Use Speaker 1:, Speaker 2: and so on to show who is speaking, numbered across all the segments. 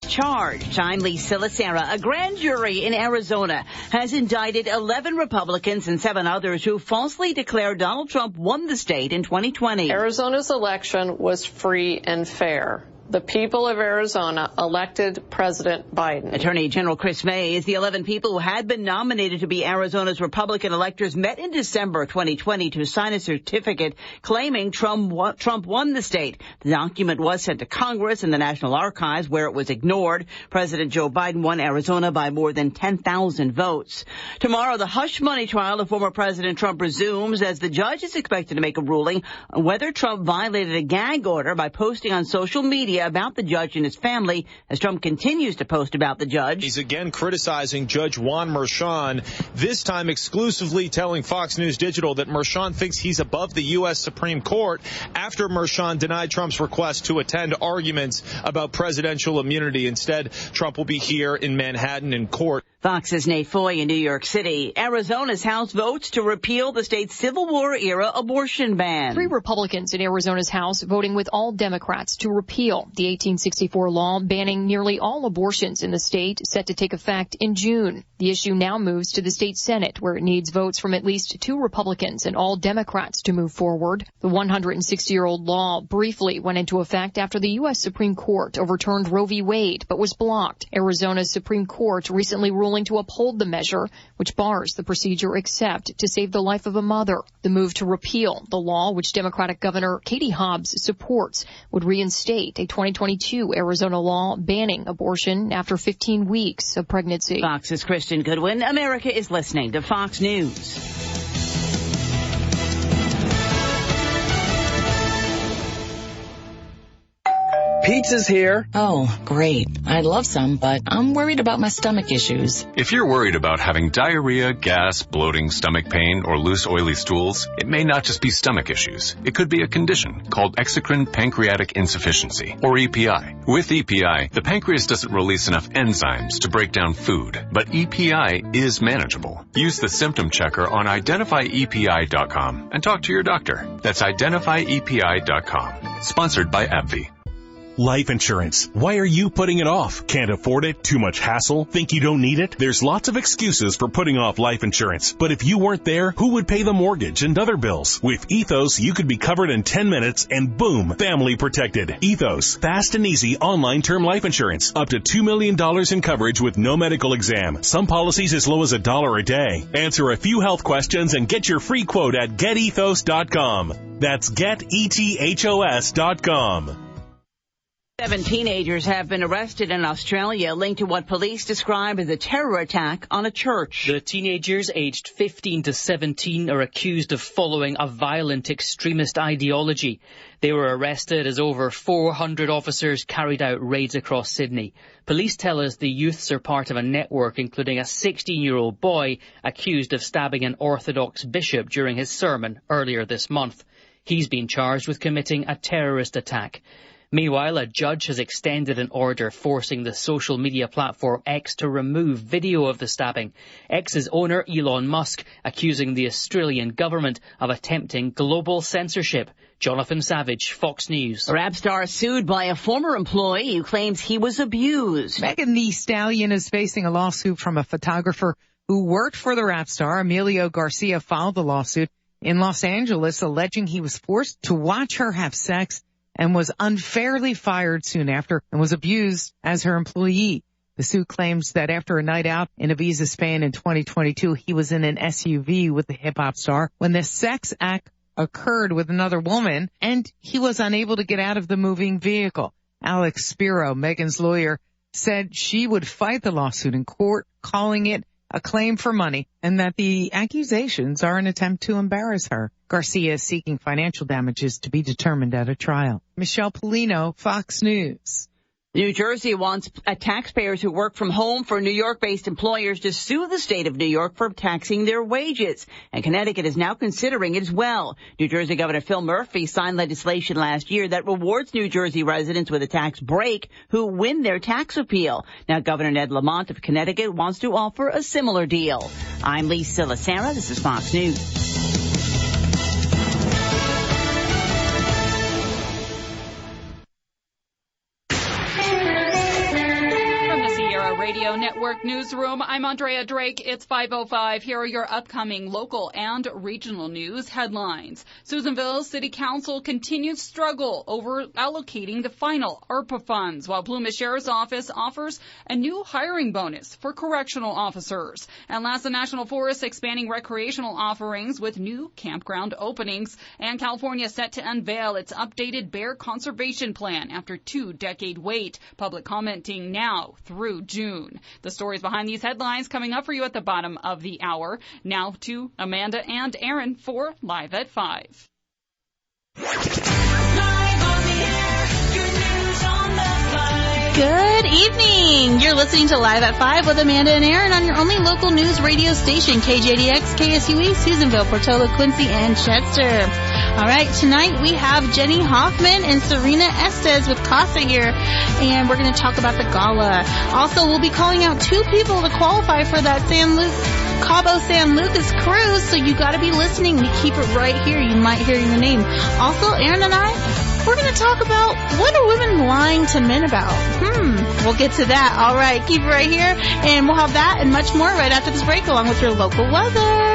Speaker 1: charged. I'm Lisa Lacera. A grand jury in Arizona has indicted 11 Republicans and 7 others who falsely declared Donald Trump won the state in 2020.
Speaker 2: Arizona's election was free and fair. The people of Arizona elected President Biden.
Speaker 1: Attorney General Chris Mays, the 11 people who had been nominated to be Arizona's Republican electors met in December 2020 to sign a certificate claiming Trump won the state. The document was sent to Congress and the National Archives, where it was ignored. President Joe Biden won Arizona by more than 10,000 votes. Tomorrow, the hush money trial of former President Trump resumes as the judge is expected to make a ruling on whether Trump violated a gag order by posting on social media about the judge and his family as Trump continues to post about the judge.
Speaker 3: He's again criticizing Judge Juan Merchan, this time exclusively telling Fox News Digital that Merchan thinks he's above the U.S. Supreme Court after Merchan denied Trump's request to attend arguments about presidential immunity. Instead, Trump will be here in Manhattan in court.
Speaker 1: Fox's Nate Foy in New York City. Arizona's House votes to repeal the state's Civil War-era abortion ban.
Speaker 4: 3 Republicans in Arizona's House voting with all Democrats to repeal the 1864 law banning nearly all abortions in the state, set to take effect in June. The issue now moves to the state Senate, where it needs votes from at least 2 Republicans and all Democrats to move forward. The 160-year-old law briefly went into effect after the U.S. Supreme Court overturned Roe v. Wade, but was blocked. Arizona's Supreme Court recently ruled to uphold the measure, which bars the procedure except to save the life of a mother. The move to repeal the law, which Democratic Governor Katie Hobbs supports, would reinstate a 2022 Arizona law banning abortion after 15 weeks of pregnancy.
Speaker 1: Fox's Kristen Goodwin. America is listening to Fox News.
Speaker 5: Pizza's here.
Speaker 6: Oh, great. I'd love some, but I'm worried about my stomach issues.
Speaker 7: If you're worried about having diarrhea, gas, bloating, stomach pain, or loose oily stools, it may not just be stomach issues. It could be a condition called exocrine pancreatic insufficiency, or EPI. With EPI, the pancreas doesn't release enough enzymes to break down food, but EPI is manageable. Use the symptom checker on identifyepi.com and talk to your doctor. That's identifyepi.com. Sponsored by AbbVie.
Speaker 8: Life insurance. Why are you putting it off? Can't afford it? Too much hassle? Think you don't need it? There's lots of excuses for putting off life insurance. But if you weren't there, who would pay the mortgage and other bills? With Ethos, you could be covered in 10 minutes and boom, family protected. Ethos, fast and easy online term life insurance. Up to $2 million in coverage with no medical exam. Some policies as low as $1 a day. Answer a few health questions and get your free quote at getethos.com. That's getethos.com.
Speaker 1: 7 teenagers have been arrested in Australia linked to what police describe as a terror attack on a church.
Speaker 9: The teenagers aged 15 to 17 are accused of following a violent extremist ideology. They were arrested as over 400 officers carried out raids across Sydney. Police tell us the youths are part of a network, including a 16-year-old boy accused of stabbing an Orthodox bishop during his sermon earlier this month. He's been charged with committing a terrorist attack. Meanwhile, a judge has extended an order forcing the social media platform X to remove video of the stabbing. X's owner, Elon Musk, accusing the Australian government of attempting global censorship. Jonathan Savage, Fox News.
Speaker 1: A rap star sued by a former employee who claims he was abused.
Speaker 10: Megan Thee Stallion is facing a lawsuit from a photographer who worked for the rap star. Emilio Garcia filed the lawsuit in Los Angeles, alleging he was forced to watch her have sex and was unfairly fired soon after and was abused as her employee. The suit claims that after a night out in Ibiza, Spain in 2022, he was in an SUV with the hip-hop star when the sex act occurred with another woman, and he was unable to get out of the moving vehicle. Alex Spiro, Megan's lawyer, said she would fight the lawsuit in court, calling it a claim for money, and that the accusations are an attempt to embarrass her. Garcia is seeking financial damages to be determined at a trial. Michelle Polino, Fox News.
Speaker 1: New Jersey wants taxpayers who work from home for New York-based employers to sue the state of New York for taxing their wages. And Connecticut is now considering it as well. New Jersey Governor Phil Murphy signed legislation last year that rewards New Jersey residents with a tax break who win their tax appeal. Now Governor Ned Lamont of Connecticut wants to offer a similar deal. I'm Lisa Lacera. This is Fox News.
Speaker 11: Radio Network Newsroom. I'm Andrea Drake. It's 5:05. Here are your upcoming local and regional news headlines. Susanville City Council continues struggle over allocating the final ARPA funds, while Plumas Sheriff's Office offers a new hiring bonus for correctional officers. And Lassen National Forest expanding recreational offerings with new campground openings. And California set to unveil its updated bear conservation plan after 2-decade wait. Public commenting now through June. The stories behind these headlines coming up for you at the bottom of the hour. Now to Amanda and Aaron for Live at 5.
Speaker 12: Good evening. You're listening to Live at 5 with Amanda and Aaron on your only local news radio station, KJDX, KSUE, Susanville, Portola, Quincy, and Chester. All right, tonight we have Jenny Hoffman and Serena Estes with Casa here, and we're going to talk about the gala. Also, we'll be calling out 2 people to qualify for that Cabo San Lucas cruise, so you got to be listening to keep it right here. You might hear your name. Also, Aaron and I, we're going to talk about what are women lying to men about. We'll get to that. All right, keep it right here, and we'll have that and much more right after this break, along with your local weather.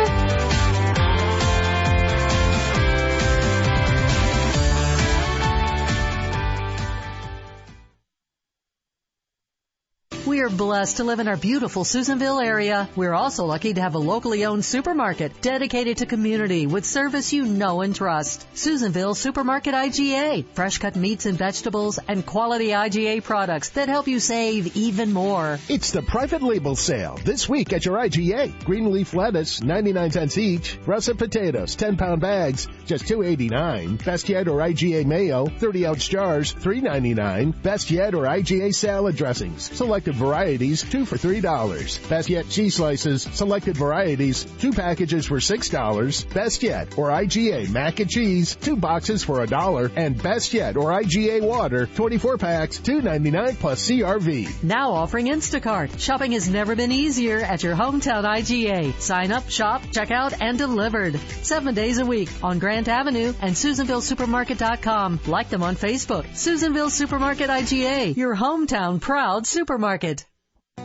Speaker 13: We are blessed to live in our beautiful Susanville area. We're also lucky to have a locally owned supermarket dedicated to community with service you know and trust. Susanville Supermarket IGA. Fresh cut meats and vegetables and quality IGA products that help you save even more.
Speaker 14: It's the private label sale this week at your IGA. Green leaf lettuce, 99 cents each. Russet potatoes, 10-pound bags, just $2.89. Best Yet or IGA mayo, 30-ounce jars, $3.99. Best Yet or IGA salad dressings. Selected varieties, 2 for $3. Best Yet cheese slices, selected varieties, 2 packages for $6. Best Yet or IGA mac and cheese, 2 boxes for $1. And Best Yet or IGA water, 24 packs, $2.99 plus CRV.
Speaker 13: Now offering Instacart. Shopping has never been easier at your hometown IGA. Sign up, shop, check out, and delivered. 7 days a week on Grant Avenue and SusanvilleSupermarket.com. Like them on Facebook. Susanville Supermarket IGA, your hometown proud supermarket.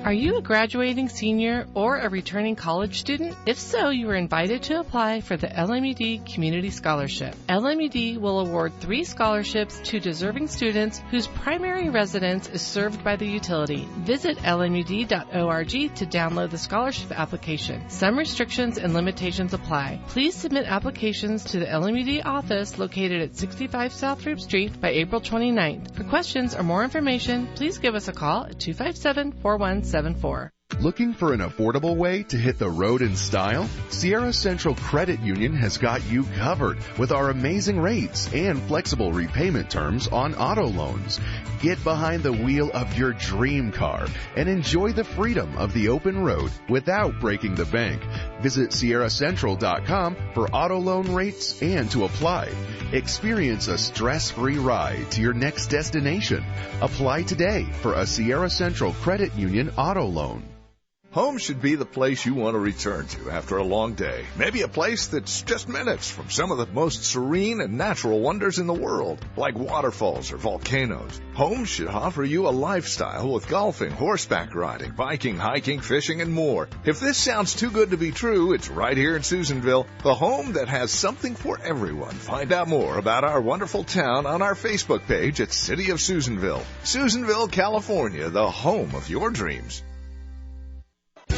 Speaker 15: Are you a graduating senior or a returning college student? If so, you are invited to apply for the LMUD Community Scholarship. LMUD will award 3 scholarships to deserving students whose primary residence is served by the utility. Visit lmud.org to download the scholarship application. Some restrictions and limitations apply. Please submit applications to the LMUD office located at 65 South Roop Street by April 29th. For questions or more information, please give us a call at 257-4174.
Speaker 16: Looking for an affordable way to hit the road in style? Sierra Central Credit Union has got you covered with our amazing rates and flexible repayment terms on auto loans. Get behind the wheel of your dream car and enjoy the freedom of the open road without breaking the bank. Visit SierraCentral.com for auto loan rates and to apply. Experience a stress-free ride to your next destination. Apply today for a Sierra Central Credit Union auto loan.
Speaker 17: Home should be the place you want to return to after a long day. Maybe a place that's just minutes from some of the most serene and natural wonders in the world, like waterfalls or volcanoes. Home should offer you a lifestyle with golfing, horseback riding, biking, hiking, fishing, and more. If this sounds too good to be true, it's right here in Susanville, the home that has something for everyone. Find out more about our wonderful town on our Facebook page at City of Susanville. Susanville, California, the home of your dreams.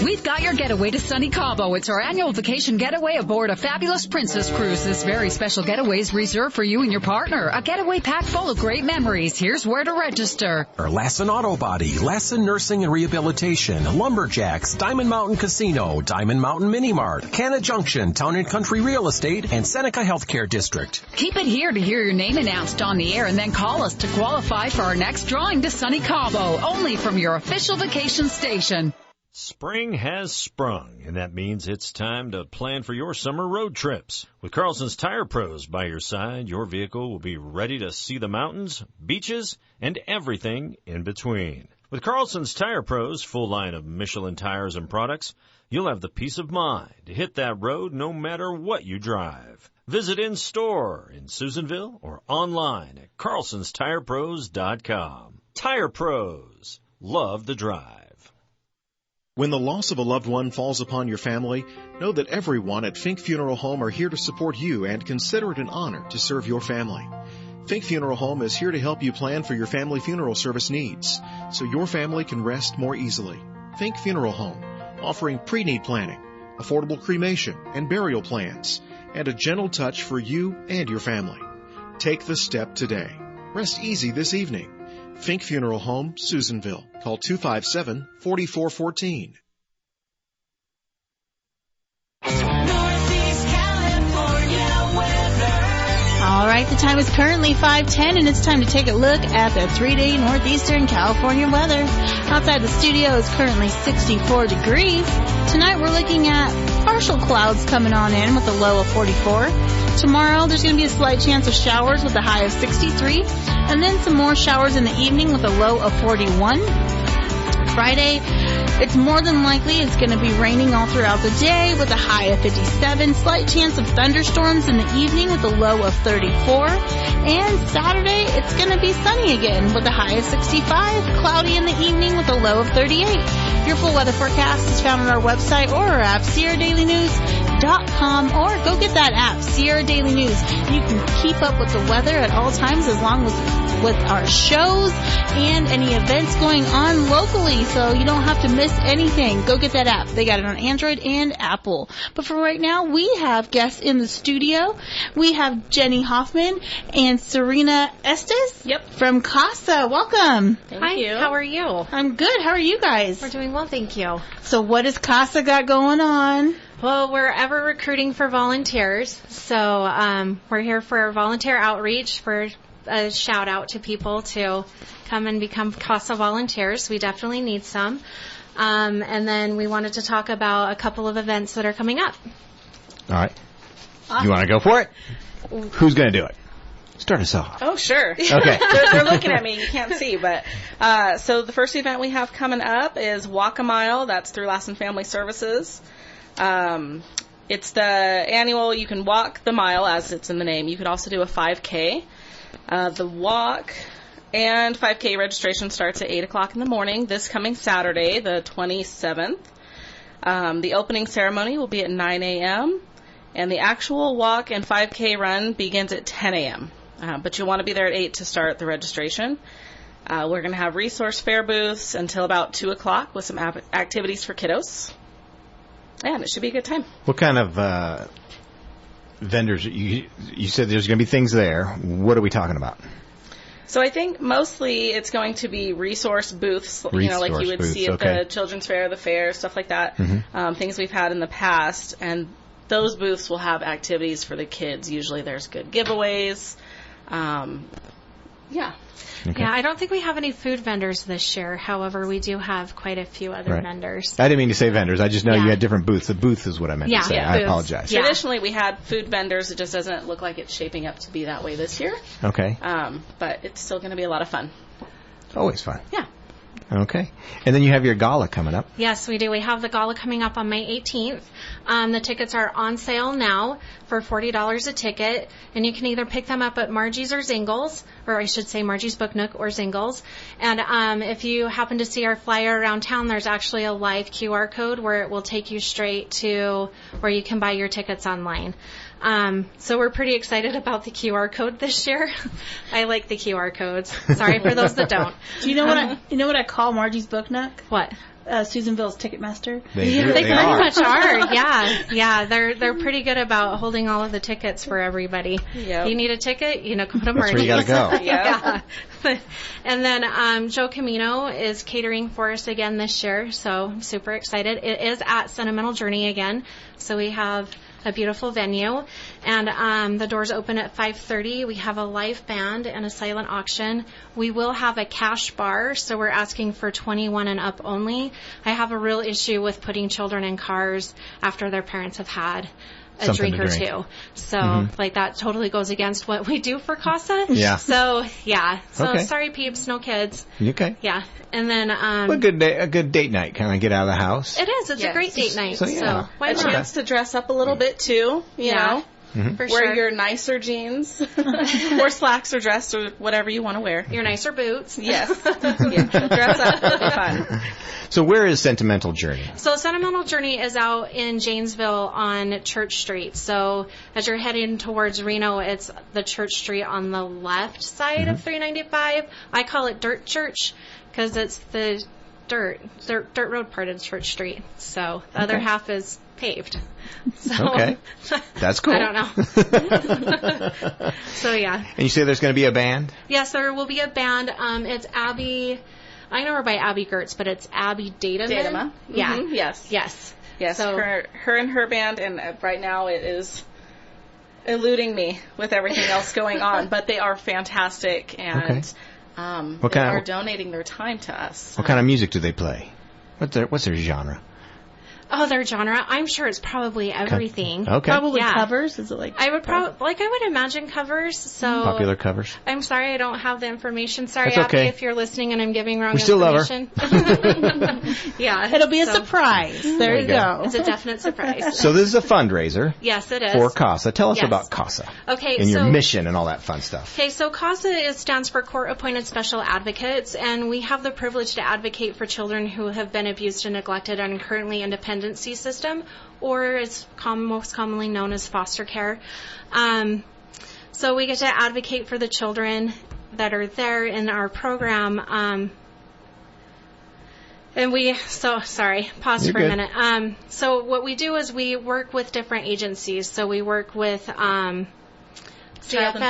Speaker 18: We've got your getaway to sunny Cabo. It's our annual vacation getaway aboard a fabulous Princess Cruise. This very special getaway is reserved for you and your partner. A getaway packed full of great memories. Here's where to register.
Speaker 19: Lassen Auto Body, Lassen Nursing and Rehabilitation, Lumberjacks, Diamond Mountain Casino, Diamond Mountain Mini Mart, Canna Junction, Town and Country Real Estate, and Seneca Healthcare District.
Speaker 18: Keep it here to hear your name announced on the air and then call us to qualify for our next drawing to sunny Cabo. Only from your official vacation station.
Speaker 20: Spring has sprung, and that means it's time to plan for your summer road trips. With Carlson's Tire Pros by your side, your vehicle will be ready to see the mountains, beaches, and everything in between. With Carlson's Tire Pros' full line of Michelin tires and products, you'll have the peace of mind to hit that road no matter what you drive. Visit in-store in Susanville or online at carlsonstirepros.com. Tire Pros. Love the drive.
Speaker 21: When the loss of a loved one falls upon your family, know that everyone at Fink Funeral Home are here to support you and consider it an honor to serve your family. Fink Funeral Home is here to help you plan for your family funeral service needs, so your family can rest more easily. Fink Funeral Home, offering pre-need planning, affordable cremation and burial plans, and a gentle touch for you and your family. Take the step today. Rest easy this evening. Fink Funeral Home, Susanville. Call 257-4414.
Speaker 12: All right, the time is currently 5:10, and it's time to take a look at the 3-day Northeastern California weather. Outside the studio is currently 64 degrees. Tonight we're looking at partial clouds coming on in with a low of 44. Tomorrow there's going to be a slight chance of showers with a high of 63, and then some more showers in the evening with a low of 41. Friday, it's more than likely it's going to be raining all throughout the day with a high of 57. Slight chance of thunderstorms in the evening with a low of 34. And Saturday, it's going to be sunny again with a high of 65. Cloudy in the evening with a low of 38. Your full weather forecast is found on our website or our app, SierraDailyNews.com, or go get that app, Sierra Daily News. You can keep up with the weather at all times as long as with our shows and any events going on locally, so you don't have to miss anything. Go get that app. They got it on Android and Apple. But for right now, we have guests in the studio. We have Jenny Hoffman and Serena Estes from Casa. Welcome.
Speaker 22: Hi, how are you?
Speaker 12: I'm good. How are you guys?
Speaker 22: We're doing well, thank you.
Speaker 12: So what has Casa got going on?
Speaker 22: Well, we're ever recruiting for volunteers. So we're here for volunteer outreach, for a shout out to people to come and become Casa volunteers. We definitely need some. And then we wanted to talk about a couple of events that are coming up.
Speaker 23: All right. You want to go for it? Who's going to do it? Start us off.
Speaker 24: Oh, sure.
Speaker 23: Okay.
Speaker 24: They're looking at me. You can't see, but so the first event we have coming up is Walk a Mile. That's through Lassen Family Services. It's the annual, you can walk the mile as it's in the name. You could also do a 5K. The walk and 5K registration starts at 8 o'clock in the morning this coming Saturday, the 27th. The opening ceremony will be at 9 a.m. and the actual walk and 5K run begins at 10 a.m. But you'll want to be there at 8 to start the registration. We're going to have resource fair booths until about 2 o'clock with some activities for kiddos. And it should be a good time.
Speaker 23: What kind of vendors? You said there's going to be things there. What are we talking about?
Speaker 24: So I think mostly it's going to be resource booths, like you would see at the Children's Fair, the fair, stuff like that, things we've had in the past. And those booths will have activities for the kids. Usually there's good giveaways.
Speaker 22: Yeah, I don't think we have any food vendors this year. However, we do have quite a few other vendors.
Speaker 23: I didn't mean to say vendors. I just know you had different booths. The booth is what I meant to say. I apologize.
Speaker 24: Traditionally, we had food vendors. It just doesn't look like it's shaping up to be that way this year.
Speaker 23: Okay.
Speaker 24: But it's still going to be a lot of fun.
Speaker 23: Always fun.
Speaker 24: Yeah.
Speaker 23: Okay. And then you have your gala coming up.
Speaker 22: Yes, we do. We have the gala coming up on May 18th. The tickets are on sale now for $40 a ticket, and you can either pick them up at Margie's or Zingles, or I should say Margie's Book Nook or Zingles. And if you happen to see our flyer around town, there's actually a live QR code where it will take you straight to where you can buy your tickets online. So we're pretty excited about the QR code this year. I like the QR codes. Sorry for those that don't.
Speaker 12: Do you know what I call Margie's Book Nook?
Speaker 22: What?
Speaker 12: Susanville's Ticketmaster.
Speaker 23: They
Speaker 22: pretty much are. Yeah. They're pretty good about holding all of the tickets for everybody. Yep. You need a ticket, go to Margie's.
Speaker 23: That's where you gotta go.
Speaker 22: Yeah. And then Joe Camino is catering for us again this year, so I'm super excited. It is at Sentimental Journey again, so we have a beautiful venue, and the doors open at 5:30. We have a live band and a silent auction. We will have a cash bar, so we're asking for 21 and up only. I have a real issue with putting children in cars after their parents have had a drink or two. So, that totally goes against what we do for Casa.
Speaker 23: Yeah.
Speaker 22: So, sorry, peeps, no kids.
Speaker 23: Okay.
Speaker 22: Yeah. And then
Speaker 23: a good date night. Kind of get out of the house.
Speaker 22: It is. It's a great date night.
Speaker 23: So,
Speaker 24: a chance to dress up a little bit too. You know. Wear
Speaker 12: sure.
Speaker 24: your nicer jeans, or slacks or dress or whatever you want to wear.
Speaker 12: Your nicer boots.
Speaker 24: Yes. Dress up. It'll be fun.
Speaker 23: So where is Sentimental Journey?
Speaker 12: So Sentimental Journey is out in Janesville on Church Street. So as you're heading towards Reno, it's the Church Street on the left side of 395. I call it Dirt Church because it's the dirt road part of Church Street. So the other half is paved. So,
Speaker 23: okay. That's cool.
Speaker 12: I don't know. So yeah.
Speaker 23: And you say there's going to be a band?
Speaker 12: Yes, there will be a band. It's Abby. I know her by Abby Gertz, but it's Abby Datama. Yeah.
Speaker 24: Mm-hmm. Yes. So her and her band, and right now it is eluding me with everything else going on, but they are fantastic, and they are donating their time to us.
Speaker 23: What kind of music do they play? What's their genre?
Speaker 12: Oh, their genre? I'm sure it's probably everything.
Speaker 23: Okay.
Speaker 24: Probably covers? Is it like...
Speaker 12: I would imagine covers. So
Speaker 23: popular covers.
Speaker 12: I'm sorry I don't have the information. Sorry,
Speaker 23: That's okay.
Speaker 12: Abby, if you're listening and I'm giving wrong
Speaker 23: information.
Speaker 12: We still love her. Yeah.
Speaker 1: It'll be a surprise. There you go.
Speaker 12: It's a definite surprise.
Speaker 23: So this is a fundraiser.
Speaker 12: Yes, it is.
Speaker 23: For Casa. Tell us about Casa.
Speaker 12: Okay.
Speaker 23: And your mission and all that fun stuff.
Speaker 12: Okay, so Casa stands for Court Appointed Special Advocates, and we have the privilege to advocate for children who have been abused and neglected and currently in dependency system, or it's most commonly known as foster care. So we get to advocate for the children that are there in our program. Pause for a minute. So what we do is we work with different agencies. So we work with Child
Speaker 24: and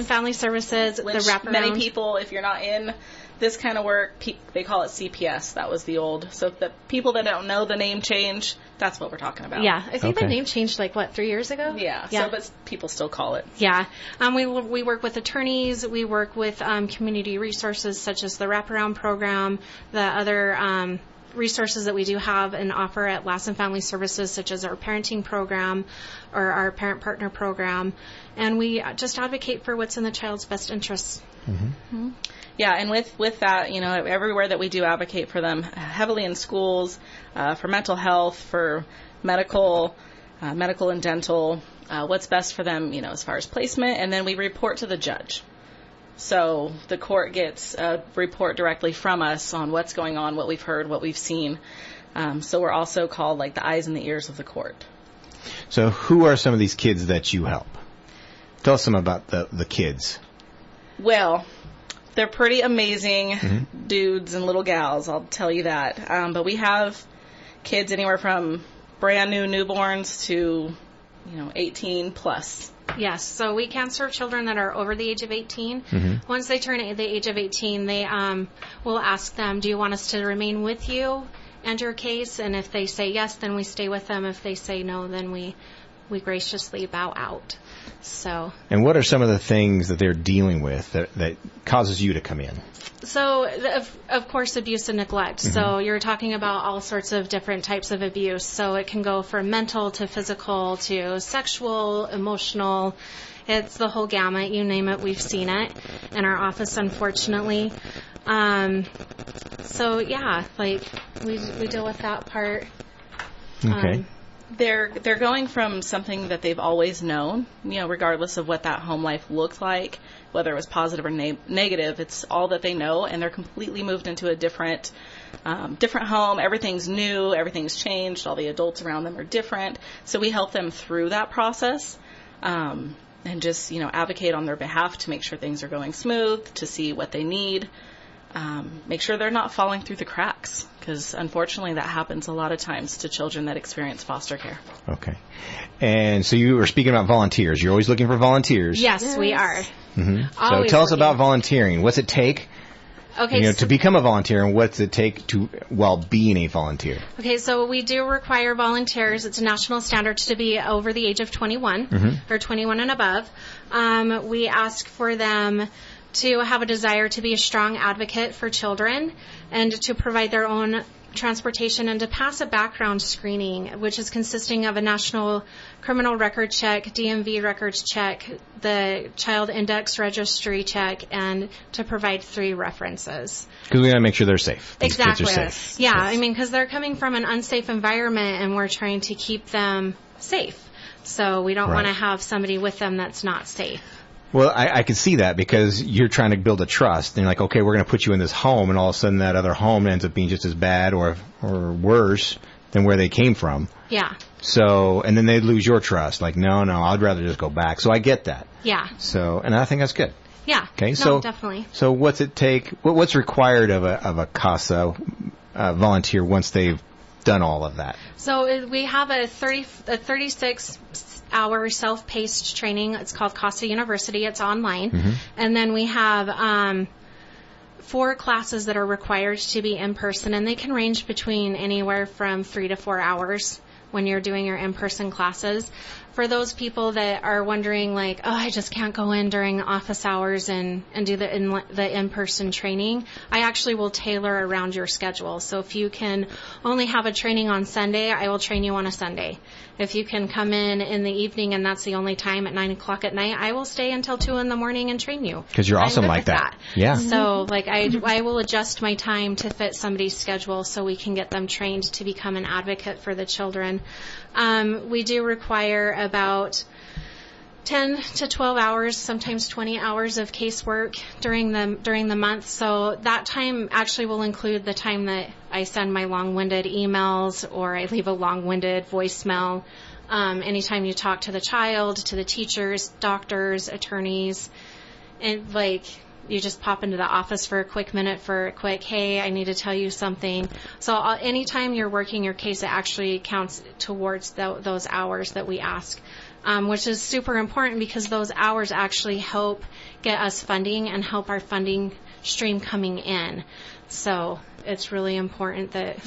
Speaker 24: Family Services.
Speaker 12: The wraparound.
Speaker 24: Many people, if you're not in this kind of work, they call it CPS. That was the old. So the people that don't know the name change, that's what we're talking about.
Speaker 12: Yeah, I think the name changed 3 years ago?
Speaker 24: Yeah. So, but people still call it.
Speaker 12: Yeah. We work with attorneys. We work with community resources such as the wraparound program, the other resources that we do have and offer at Lassen Family Services, such as our parenting program or our parent partner program. And we just advocate for what's in the child's best interests.
Speaker 24: Mm-hmm. Yeah, and with that, everywhere that we do advocate for them, heavily in schools, for mental health, for medical and dental, what's best for them, as far as placement, and then we report to the judge. So the court gets a report directly from us on what's going on, what we've heard, what we've seen. So we're also called like the eyes and the ears of the court.
Speaker 23: So who are some of these kids that you help? Tell us some about the kids.
Speaker 24: Well, they're pretty amazing dudes and little gals, I'll tell you that. But we have kids anywhere from brand new newborns to, 18 plus.
Speaker 12: Yes, so we can serve children that are over the age of 18. Once they turn the age of 18, they will ask them, do you want us to remain with you and your case? And if they say yes, then we stay with them. If they say no, then we graciously bow out. So.
Speaker 23: And what are some of the things that they're dealing with that causes you to come in?
Speaker 12: So, of course, abuse and neglect. So you're talking about all sorts of different types of abuse. So it can go from mental to physical to sexual, emotional. It's the whole gamut. You name it, we've seen it in our office, unfortunately. So, yeah, we deal with that part.
Speaker 23: Okay.
Speaker 24: They're going from something that they've always known, regardless of what that home life looked like, whether it was positive or negative. It's all that they know, and they're completely moved into a different home. Everything's new, everything's changed. All the adults around them are different. So we help them through that process, and just advocate on their behalf to make sure things are going smooth, to see what they need. Make sure they're not falling through the cracks, because unfortunately that happens a lot of times to children that experience foster care.
Speaker 23: Okay. And so you were speaking about volunteers. You're always looking for volunteers.
Speaker 12: Yes. We are.
Speaker 23: So tell us about volunteering. What's it take to become a volunteer, and what's it take while being a volunteer?
Speaker 12: Okay, so we do require volunteers. It's a national standard to be over the age of 21 or 21 and above. We ask for them to have a desire to be a strong advocate for children and to provide their own transportation and to pass a background screening, which is consisting of a national criminal record check, DMV records check, the child index registry check, and to provide 3 references.
Speaker 23: Because we got to make sure they're safe.
Speaker 12: Exactly.
Speaker 23: These kids are safe.
Speaker 12: Yeah, yes. Because they're coming from an unsafe environment and we're trying to keep them safe.
Speaker 22: So we don't want to
Speaker 23: Right.
Speaker 22: have somebody with them that's not safe.
Speaker 23: Well, I can see that because you're trying to build a trust. And you're like, okay, we're going to put you in this home, and all of a sudden that other home ends up being just as bad or worse than where they came from.
Speaker 22: Yeah.
Speaker 23: So, and then they lose your trust. Like, no, I'd rather just go back. So I get that.
Speaker 22: Yeah.
Speaker 23: So, and I think that's good.
Speaker 22: Yeah.
Speaker 23: Okay.
Speaker 22: No,
Speaker 23: So
Speaker 22: definitely.
Speaker 23: So what's it take? What's required of a Casa volunteer once they've done all of that?
Speaker 22: So we have a 36-hour self-paced training. It's called Casa University. It's online.
Speaker 23: Mm-hmm.
Speaker 22: And then we have 4 classes that are required to be in person, and they can range between anywhere from 3 to 4 hours when you're doing your in-person classes. For those people that are wondering, like, oh, I just can't go in during office hours and do the in-person training, I actually will tailor around your schedule. So if you can only have a training on Sunday, I will train you on a Sunday. If you can come in the evening and that's the only time at 9 o'clock at night, I will stay until 2 in the morning and train you.
Speaker 23: Because you're awesome like that. Yeah.
Speaker 22: So, like, I will adjust my time to fit somebody's schedule so we can get them trained to become an advocate for the children. We do require about 10 to 12 hours, sometimes 20 hours of casework during the month. So that time actually will include the time that I send my long-winded emails or I leave a long-winded voicemail. Anytime you talk to the child, to the teachers, doctors, attorneys, and like you just pop into the office for a quick minute for a quick, hey, I need to tell you something. So anytime you're working your case, it actually counts towards those hours that we ask, which is super important because those hours actually help get us funding and help our funding stream coming in. So it's really important that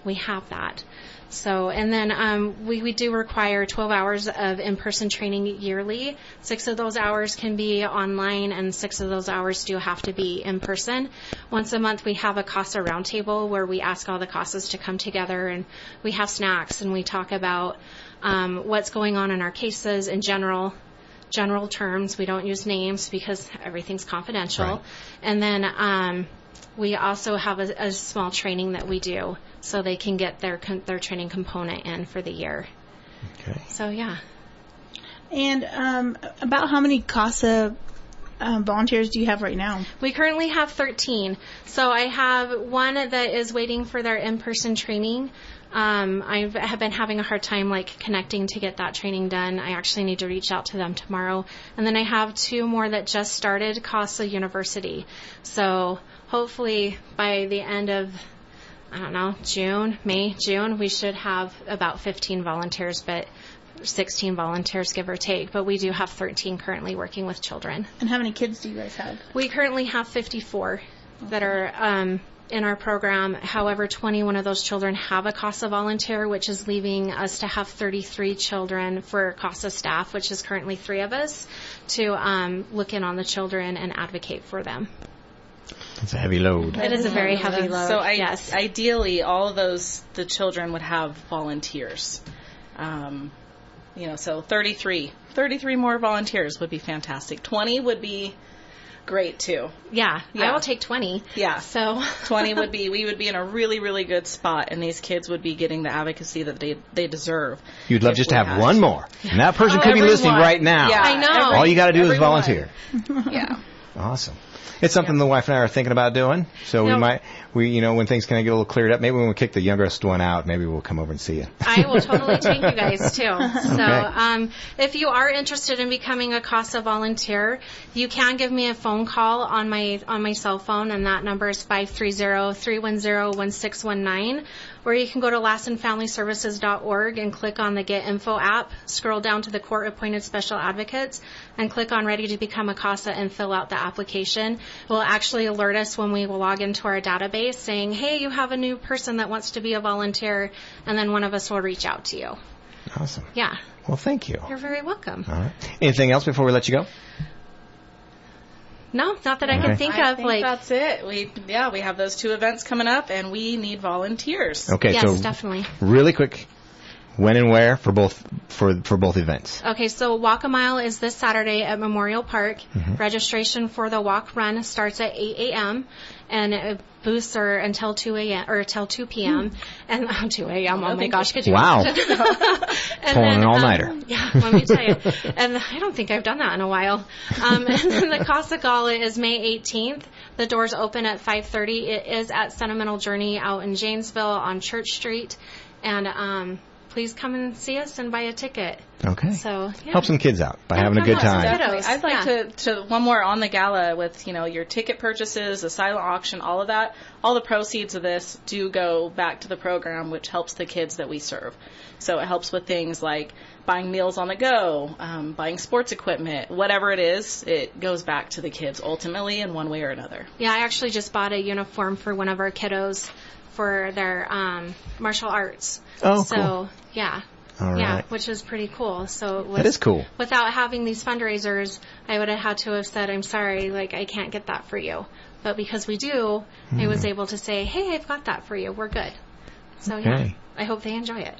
Speaker 22: we have that. So, and then we do require 12 hours of in-person training yearly. 6 of those hours can be online, and 6 of those hours do have to be in person. Once a month, we have a Casa roundtable where we ask all the Casas to come together, and we have snacks, and we talk about what's going on in our cases in general terms. We don't use names because everything's confidential.
Speaker 23: Right.
Speaker 22: And then we also have a small training that we do so they can get their training component in for the year.
Speaker 23: Okay.
Speaker 22: So, yeah.
Speaker 2: And about how many Casa volunteers do you have right now?
Speaker 22: We currently have 13. So I have one that is waiting for their in-person training. I have been having a hard time connecting to get that training done. I actually need to reach out to them tomorrow. And then I have 2 more that just started Casa University. So hopefully by the end of, June, we should have about 15 volunteers, but 16 volunteers, give or take. But we do have 13 currently working with children.
Speaker 2: And how many kids do you guys have?
Speaker 22: We currently have 54 that are in our program. However, 21 of those children have a Casa volunteer, which is leaving us to have 33 children for Casa staff, which is currently 3 of us, to look in on the children and advocate for them.
Speaker 23: It's a heavy load.
Speaker 22: It is a very heavy load.
Speaker 24: So
Speaker 22: yes.
Speaker 24: Ideally, all of the children would have volunteers. So 33 more volunteers would be fantastic. 20 would be great too.
Speaker 22: Yeah. I will take 20.
Speaker 24: Yeah.
Speaker 22: So
Speaker 24: 20 we would be in a really, really good spot, and these kids would be getting the advocacy that they deserve.
Speaker 23: You'd love just to have one more. And that person could be listening right now.
Speaker 24: Yeah,
Speaker 22: I know.
Speaker 23: All you got to do is volunteer.
Speaker 24: Yeah.
Speaker 23: Awesome. It's something the wife and I are thinking about doing. So when things kind of get a little cleared up, maybe when we kick the youngest one out, maybe we'll come over and see you.
Speaker 22: I will totally take you guys too. So,
Speaker 23: Okay.
Speaker 22: If you are interested in becoming a Casa volunteer, you can give me a phone call on my cell phone, and that number is 530-310-1619. Or you can go to LassenFamilyServices.org and click on the Get Info app, scroll down to the Court-Appointed Special Advocates, and click on Ready to Become a Casa and fill out the application. It will actually alert us when we log into our database saying, hey, you have a new person that wants to be a volunteer, and then one of us will reach out to you.
Speaker 23: Awesome.
Speaker 22: Yeah.
Speaker 23: Well, thank you.
Speaker 22: You're very welcome.
Speaker 23: All right. Anything else before we let you go?
Speaker 22: No, not that I can think of.
Speaker 24: I think that's it. We have those 2 events coming up, and we need volunteers.
Speaker 23: Okay,
Speaker 22: yes,
Speaker 23: so
Speaker 22: definitely.
Speaker 23: Really quick, When and where for both events?
Speaker 22: Okay, so Walk a Mile is this Saturday at Memorial Park.
Speaker 23: Mm-hmm.
Speaker 22: Registration for the walk run starts at 8 a.m. and booths are until 2 a.m. or till 2 p.m. And 2 a.m. Oh my gosh, could you?
Speaker 23: Wow.
Speaker 22: And
Speaker 23: Pulling an all-nighter.
Speaker 22: Yeah, let me tell you. And I don't think I've done that in a while. And then the Casa Gala is May 18th. The doors open at 5:30. It is at Sentimental Journey out in Janesville on Church Street. And please come and see us and buy a ticket.
Speaker 23: Okay.
Speaker 22: So
Speaker 23: help some kids out by having a good time.
Speaker 24: Definitely. I'd like to one more on the gala with, your ticket purchases, the silent auction, all of that. All the proceeds of this do go back to the program, which helps the kids that we serve. So it helps with things like buying meals on the go, buying sports equipment, whatever it is, it goes back to the kids ultimately in one way or another.
Speaker 22: Yeah, I actually just bought a uniform for one of our kiddos for their martial arts.
Speaker 23: Oh,
Speaker 22: so,
Speaker 23: cool.
Speaker 22: Yeah.
Speaker 23: All
Speaker 22: yeah,
Speaker 23: right.
Speaker 22: Which is pretty cool. So
Speaker 23: That is cool.
Speaker 22: Without having these fundraisers, I would have had to have said, I'm sorry, I can't get that for you. But because we do, I was able to say, hey, I've got that for you. We're good. So, yeah, I hope they enjoy it.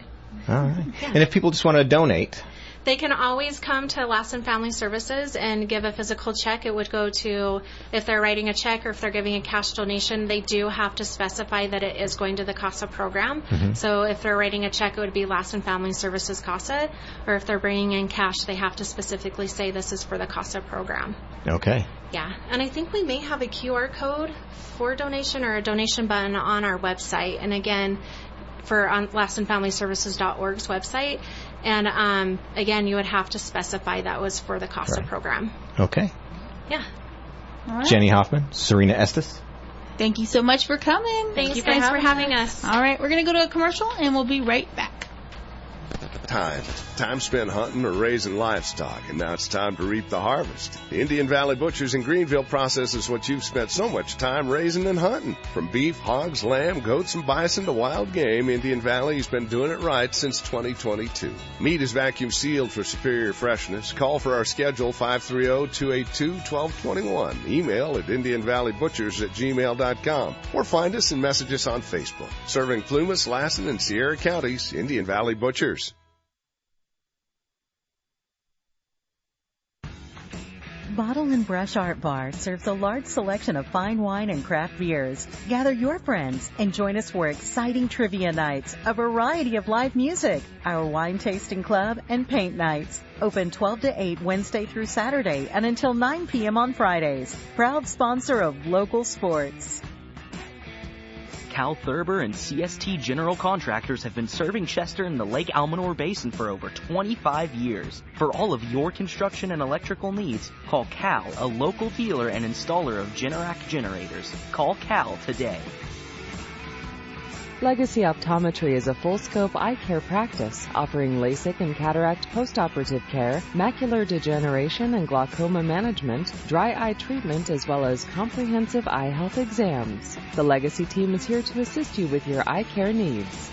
Speaker 23: All right.
Speaker 22: Yeah.
Speaker 23: And if people just want to donate,
Speaker 22: They can always come to Lassen Family Services and give a physical check. It would go to, if they're writing a check or if they're giving a cash donation, they do have to specify that it is going to the CASA program.
Speaker 23: Mm-hmm.
Speaker 22: So if they're writing a check, it would be Lassen Family Services CASA. Or if they're bringing in cash, they have to specifically say this is for the CASA program.
Speaker 23: okay.
Speaker 22: Yeah, and I think we may have a QR code for donation or a donation button on our website. And again, on LassenFamilyServices.org's website. And again, you would have to specify that was for the CASA program.
Speaker 23: Okay.
Speaker 22: Yeah.
Speaker 2: All right.
Speaker 23: Jenny Hoffman, Serena Estes.
Speaker 2: Thank you so much for coming.
Speaker 22: Thanks guys for having us.
Speaker 2: All right, we're going to go to a commercial, and we'll be right back.
Speaker 3: Time spent hunting or raising livestock, and now it's time to reap the harvest. The Indian Valley Butchers in Greenville processes what you've spent so much time raising and hunting. From beef, hogs, lamb, goats, and bison to wild game, Indian Valley's been doing it right since 2022. Meat is vacuum sealed for superior freshness. Call for our schedule 530-282-1221. Email at IndianValleyButchers@gmail.com or find us and message us on Facebook. Serving Plumas, Lassen, and Sierra counties, Indian Valley Butchers.
Speaker 4: Bottle and Brush Art Bar serves a large selection of fine wine and craft beers. Gather your friends and join us for exciting trivia nights, a variety of live music, our wine tasting club, and paint nights. Open 12 to 8 Wednesday through Saturday and until 9 p.m. on Fridays. Proud sponsor of local sports.
Speaker 5: Cal Thurber and CST General Contractors have been serving Chester in the Lake Almanor Basin for over 25 years. For all of your construction and electrical needs, call Cal, a local dealer and installer of Generac generators. Call Cal today.
Speaker 6: Legacy Optometry is a full-scope eye care practice offering LASIK and cataract postoperative care, macular degeneration and glaucoma management, dry eye treatment, as well as comprehensive eye health exams. The Legacy team is here to assist you with your eye care needs.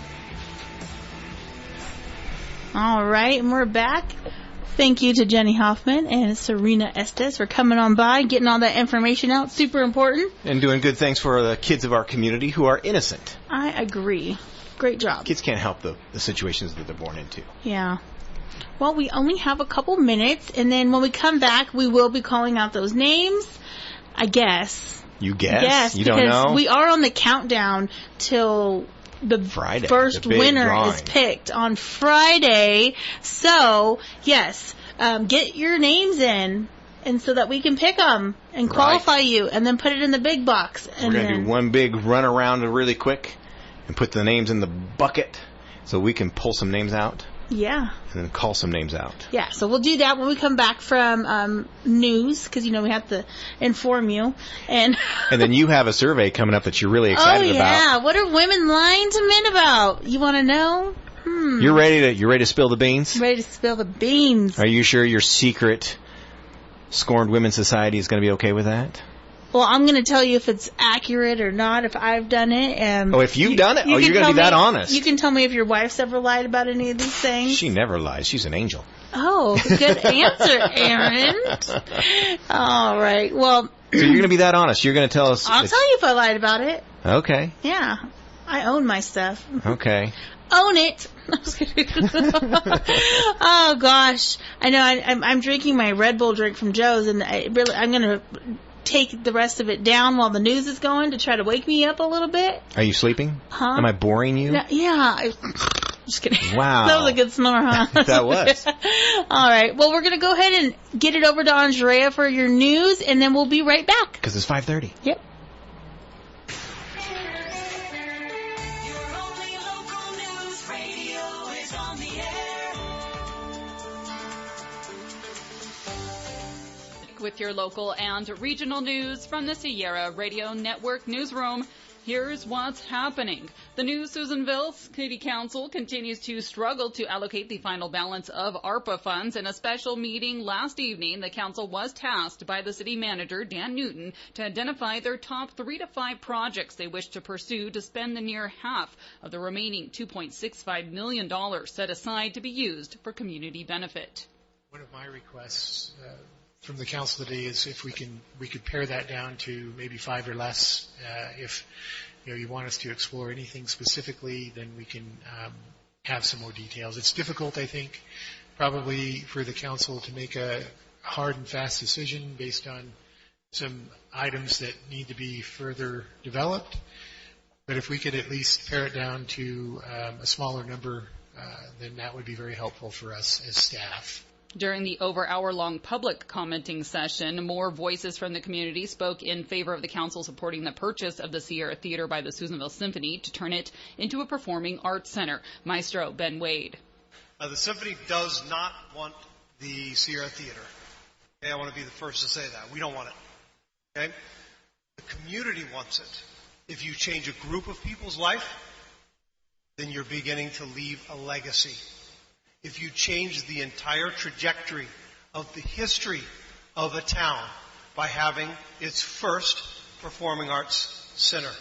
Speaker 2: All right, and we're back. Thank you to Jenny Hoffman and Serena Estes for coming on by, getting all that information out. Super important.
Speaker 23: And doing good things for the kids of our community who are innocent.
Speaker 2: I agree. Great job.
Speaker 23: Kids can't help the situations that they're born into.
Speaker 2: Yeah. Well, we only have a couple minutes, and then when we come back, we will be calling out those names, I guess.
Speaker 23: You guess?
Speaker 2: Yes,
Speaker 23: you don't know?
Speaker 2: We are on the countdown till the
Speaker 23: Friday,
Speaker 2: first
Speaker 23: the big
Speaker 2: winner
Speaker 23: drawing
Speaker 2: is picked on Friday. So, yes, get your names in, and so that we can pick them and qualify you, and then put it in the big box.
Speaker 23: We're going to do one big run around really quick and put the names in the bucket so we can pull some names out.
Speaker 2: Yeah.
Speaker 23: And then call some names out.
Speaker 2: Yeah, so we'll do that when we come back from news, because, we have to inform you. And
Speaker 23: then you have a survey coming up that you're really excited about.
Speaker 2: Oh, yeah. What are women lying to men about? You want to know?
Speaker 23: You're ready to spill the beans?
Speaker 2: Ready to spill the beans.
Speaker 23: Are you sure your secret Scorned Women's Society is going to be okay with that?
Speaker 2: Well, I'm going to tell you if it's accurate or not, if I've done it.
Speaker 23: If you've done it? You're going to be that honest.
Speaker 2: You can tell me if your wife's ever lied about any of these things.
Speaker 23: She never lies. She's an angel.
Speaker 2: Oh, good answer, Aaron. All right. Well,
Speaker 23: so you're going to be that honest. You're going to tell us.
Speaker 2: I'll tell you if I lied about it.
Speaker 23: Okay.
Speaker 2: Yeah. I own my stuff.
Speaker 23: Okay.
Speaker 2: Own it. Oh gosh, I know. I'm drinking my Red Bull drink from Joe's, and I'm gonna take the rest of it down while the news is going to try to wake me up a little bit.
Speaker 23: Are you sleeping?
Speaker 2: Huh?
Speaker 23: Am I boring you?
Speaker 2: Yeah. Just kidding.
Speaker 23: Wow.
Speaker 2: That was a good snore, huh?
Speaker 23: That was.
Speaker 2: All right. Well, we're gonna go ahead and get it over to Andrea for your news, and then we'll be right back.
Speaker 23: Because it's 5:30.
Speaker 2: Yep.
Speaker 11: With your local and regional news from the Sierra Radio Network newsroom. Here's what's happening. The new Susanville City Council continues to struggle to allocate the final balance of ARPA funds. In a special meeting last evening, the council was tasked by the city manager, Dan Newton, to identify their top 3 to 5 projects they wish to pursue to spend the near half of the remaining $2.65 million set aside to be used for community benefit.
Speaker 7: One of my requests from the council today is if we could pare that down to maybe 5 or less. If you want us to explore anything specifically, then we can have some more details. It's difficult, I think, probably for the council to make a hard and fast decision based on some items that need to be further developed. But if we could at least pare it down to a smaller number, then that would be very helpful for us as staff.
Speaker 11: During the over-hour-long public commenting session, more voices from the community spoke in favor of the council supporting the purchase of the Sierra Theater by the Susanville Symphony to turn it into a performing arts center. Maestro Ben Wade.
Speaker 8: The Symphony does not want the Sierra Theater. Okay, I want to be the first to say that. We don't want it. Okay? The community wants it. If you change a group of people's life, then you're beginning to leave a legacy. If you change the entire trajectory of the history of a town by having its first performing arts center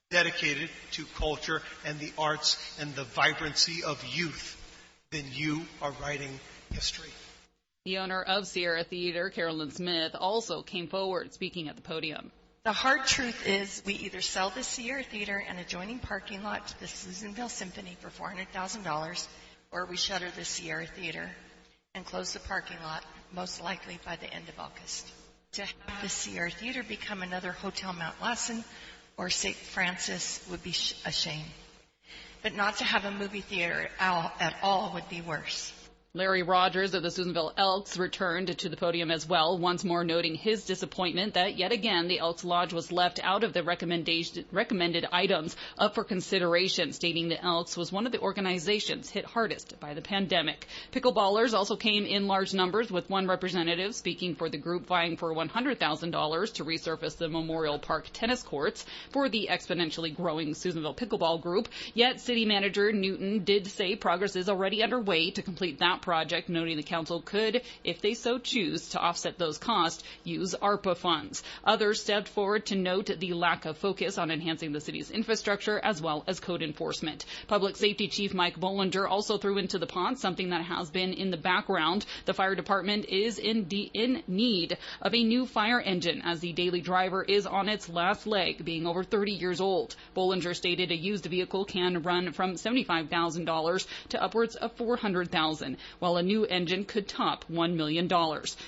Speaker 8: dedicated to culture and the arts and the vibrancy of youth, then you are writing history.
Speaker 11: The owner of Sierra Theater, Carolyn Smith, also came forward speaking at the podium.
Speaker 9: The hard truth is we either sell the Sierra Theater and adjoining parking lot to the Susanville Symphony for $400,000, or we shutter the Sierra Theater and close the parking lot, most likely by the end of August. To have the Sierra Theater become another Hotel Mount Lassen or St. Francis would be a shame. But not to have a movie theater at all would be worse.
Speaker 11: Larry Rogers of the Susanville Elks returned to the podium as well, once more noting his disappointment that yet again the Elks Lodge was left out of the recommended items up for consideration, stating the Elks was one of the organizations hit hardest by the pandemic. Pickleballers also came in large numbers, with one representative speaking for the group vying for $100,000 to resurface the Memorial Park tennis courts for the exponentially growing Susanville Pickleball Group. Yet City Manager Newton did say progress is already underway to complete that project, noting the council could, if they so choose to offset those costs, use ARPA funds. Others stepped forward to note the lack of focus on enhancing the city's infrastructure as well as code enforcement. Public Safety Chief Mike Bollinger also threw into the pot something that has been in the background. The fire department is in need of a new fire engine, as the daily driver is on its last leg, being over 30 years old. Bollinger stated a used vehicle can run from $75,000 to upwards of $400,000. While a new engine could top $1 million.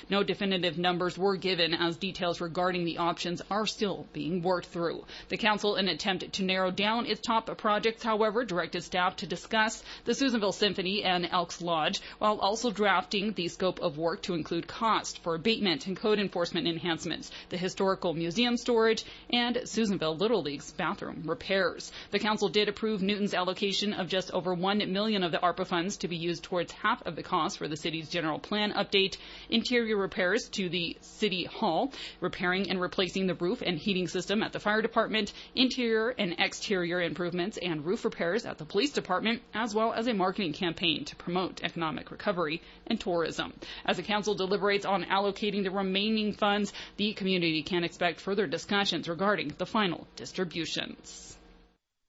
Speaker 11: No definitive numbers were given, as details regarding the options are still being worked through. The council, in an attempt to narrow down its top projects, however, directed staff to discuss the Susanville Symphony and Elks Lodge, while also drafting the scope of work to include cost for abatement and code enforcement enhancements, the historical museum storage, and Susanville Little League's bathroom repairs. The council did approve Newton's allocation of just over $1 million of the ARPA funds to be used towards half of the cost for the city's general plan update, interior repairs to the city hall, repairing and replacing the roof and heating system at the fire department, interior and exterior improvements and roof repairs at the police department, as well as a marketing campaign to promote economic recovery and tourism. As the council deliberates on allocating the remaining funds, the community can expect further discussions regarding the final distributions.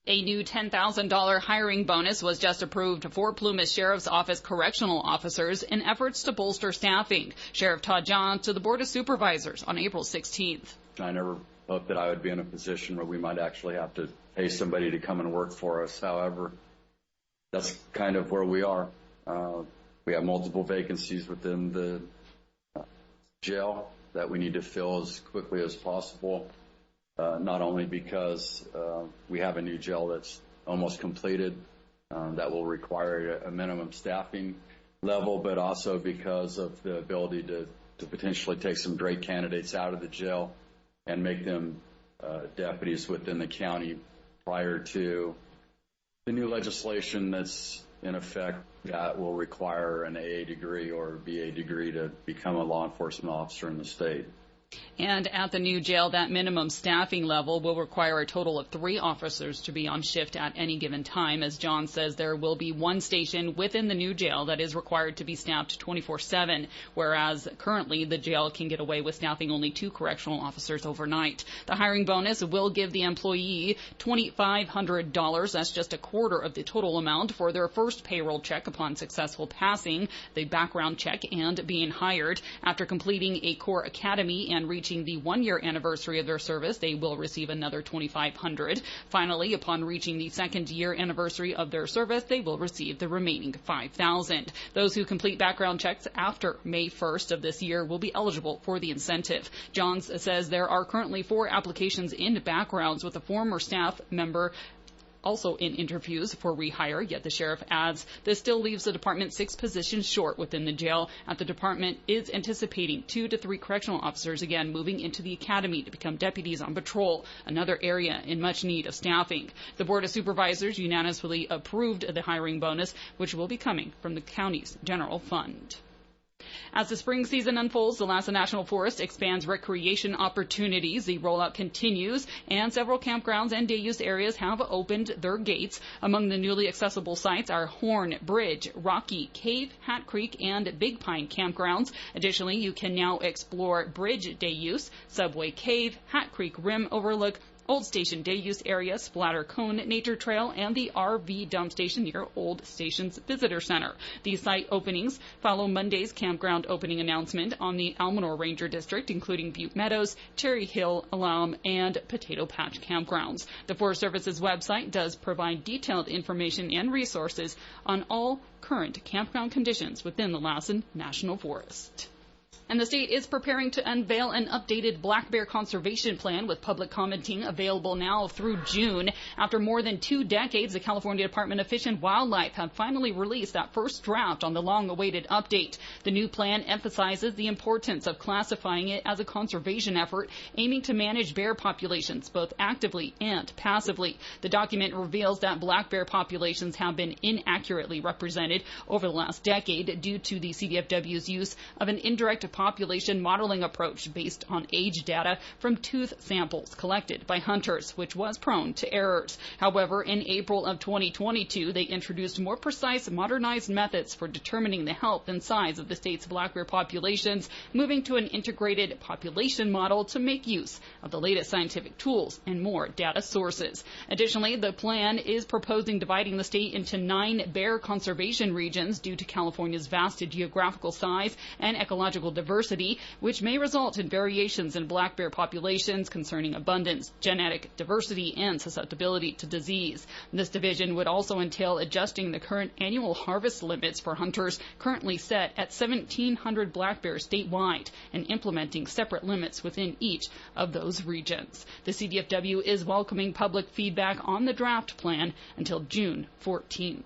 Speaker 11: A new $10,000 hiring bonus was just approved for Plumas Sheriff's Office correctional officers in efforts to bolster staffing. Sheriff Todd John to the Board of Supervisors on April 16th.
Speaker 10: I never hope that I would be in a position where we might actually have to pay somebody to come and work for us. However, that's kind of where we are. We have multiple vacancies within the jail that we need to fill as quickly as possible, not only because we have a new jail that's almost completed that will require a minimum staffing level, but also because of the ability to potentially take some great candidates out of the jail and make them deputies within the county prior to the new legislation that's in effect that will require an AA degree or BA degree to become a law enforcement officer in the state.
Speaker 11: And at the new jail, that minimum staffing level will require a total of 3 officers to be on shift at any given time. As John says, there will be one station within the new jail that is required to be staffed 24/7, whereas currently the jail can get away with staffing only 2 correctional officers overnight. The hiring bonus will give the employee $2,500. That's just a quarter of the total amount for their first payroll check upon successful passing the background check and being hired. After completing a core academy and reaching the 1-year anniversary of their service, they will receive another $2,500. Finally, upon reaching the 2nd year anniversary of their service, they will receive the remaining $5,000. Those who complete background checks after May 1st of this year will be eligible for the incentive. Johns says there are currently 4 applications in backgrounds with a former staff member also in interviews for rehire, yet the sheriff adds this still leaves the department 6 positions short within the jail. At the department is anticipating 2 to 3 correctional officers again moving into the academy to become deputies on patrol, another area in much need of staffing. The Board of Supervisors unanimously approved the hiring bonus, which will be coming from the county's general fund. As the spring season unfolds, the Lassen National Forest expands recreation opportunities. The rollout continues, and several campgrounds and day-use areas have opened their gates. Among the newly accessible sites are Horn, Bridge, Rocky, Cave, Hat Creek, and Big Pine campgrounds. Additionally, you can now explore Bridge day-use, Subway Cave, Hat Creek Rim Overlook, Old Station Day-Use Area, Splatter Cone Nature Trail, and the RV Dump Station near Old Station's Visitor Center. These site openings follow Monday's campground opening announcement on the Almanor Ranger District, including Butte Meadows, Cherry Hill, Alam, and Potato Patch campgrounds. The Forest Service's website does provide detailed information and resources on all current campground conditions within the Lassen National Forest. And the state is preparing to unveil an updated black bear conservation plan with public commenting available now through June. After more than 2 decades, the California Department of Fish and Wildlife have finally released that first draft on the long-awaited update. The new plan emphasizes the importance of classifying it as a conservation effort, aiming to manage bear populations both actively and passively. The document reveals that black bear populations have been inaccurately represented over the last decade due to the CDFW's use of an indirect population modeling approach based on age data from tooth samples collected by hunters, which was prone to errors. However, in April of 2022, they introduced more precise, modernized methods for determining the health and size of the state's black bear populations, moving to an integrated population model to make use of the latest scientific tools and more data sources. Additionally, the plan is proposing dividing the state into 9 bear conservation regions due to California's vast geographical size and ecological diversity, which may result in variations in black bear populations concerning abundance, genetic diversity, and susceptibility to disease. This division would also entail adjusting the current annual harvest limits for hunters currently set at 1,700 black bears statewide and implementing separate limits within each of those regions. The CDFW is welcoming public feedback on the draft plan until June 14th.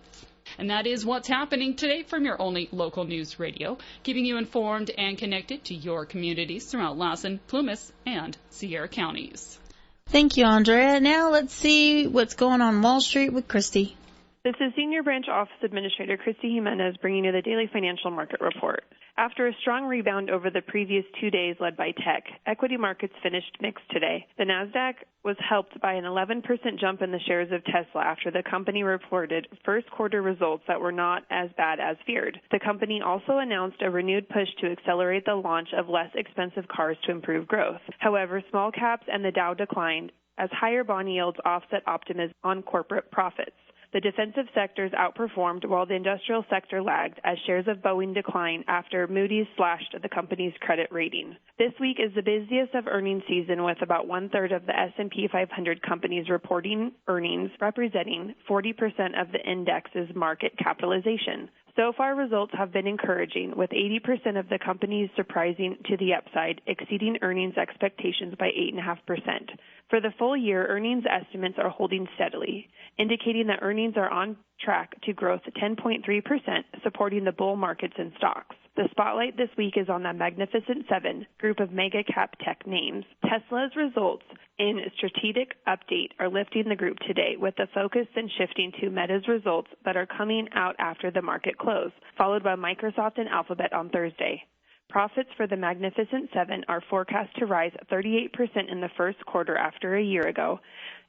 Speaker 11: And that is what's happening today from your only local news radio, keeping you informed and connected to your communities throughout Lassen, Plumas, and Sierra counties.
Speaker 2: Thank you, Andrea. Now let's see what's going on Wall Street with Christy.
Speaker 13: This is Senior Branch Office Administrator Christy Jimenez bringing you the daily financial market report. After a strong rebound over the previous 2 days led by tech, equity markets finished mixed today. The Nasdaq was helped by an 11% jump in the shares of Tesla after the company reported first quarter results that were not as bad as feared. The company also announced a renewed push to accelerate the launch of less expensive cars to improve growth. However, small caps and the Dow declined as higher bond yields offset optimism on corporate profits. The defensive sectors outperformed while the industrial sector lagged as shares of Boeing declined after Moody's slashed the company's credit rating. This week is the busiest of earnings season with about one-third of the S&P 500 companies reporting earnings, representing 40% of the index's market capitalization. So far, results have been encouraging, with 80% of the companies surprising to the upside, exceeding earnings expectations by 8.5%. For the full year, earnings estimates are holding steadily, indicating that earnings are on track to growth 10.3%, supporting the bull markets in stocks. The spotlight this week is on the Magnificent Seven group of mega-cap tech names. Tesla's results in strategic update are lifting the group today, with the focus then shifting to Meta's results that are coming out after the market close, followed by Microsoft and Alphabet on Thursday. Profits for the Magnificent Seven are forecast to rise 38% in the first quarter after a year ago,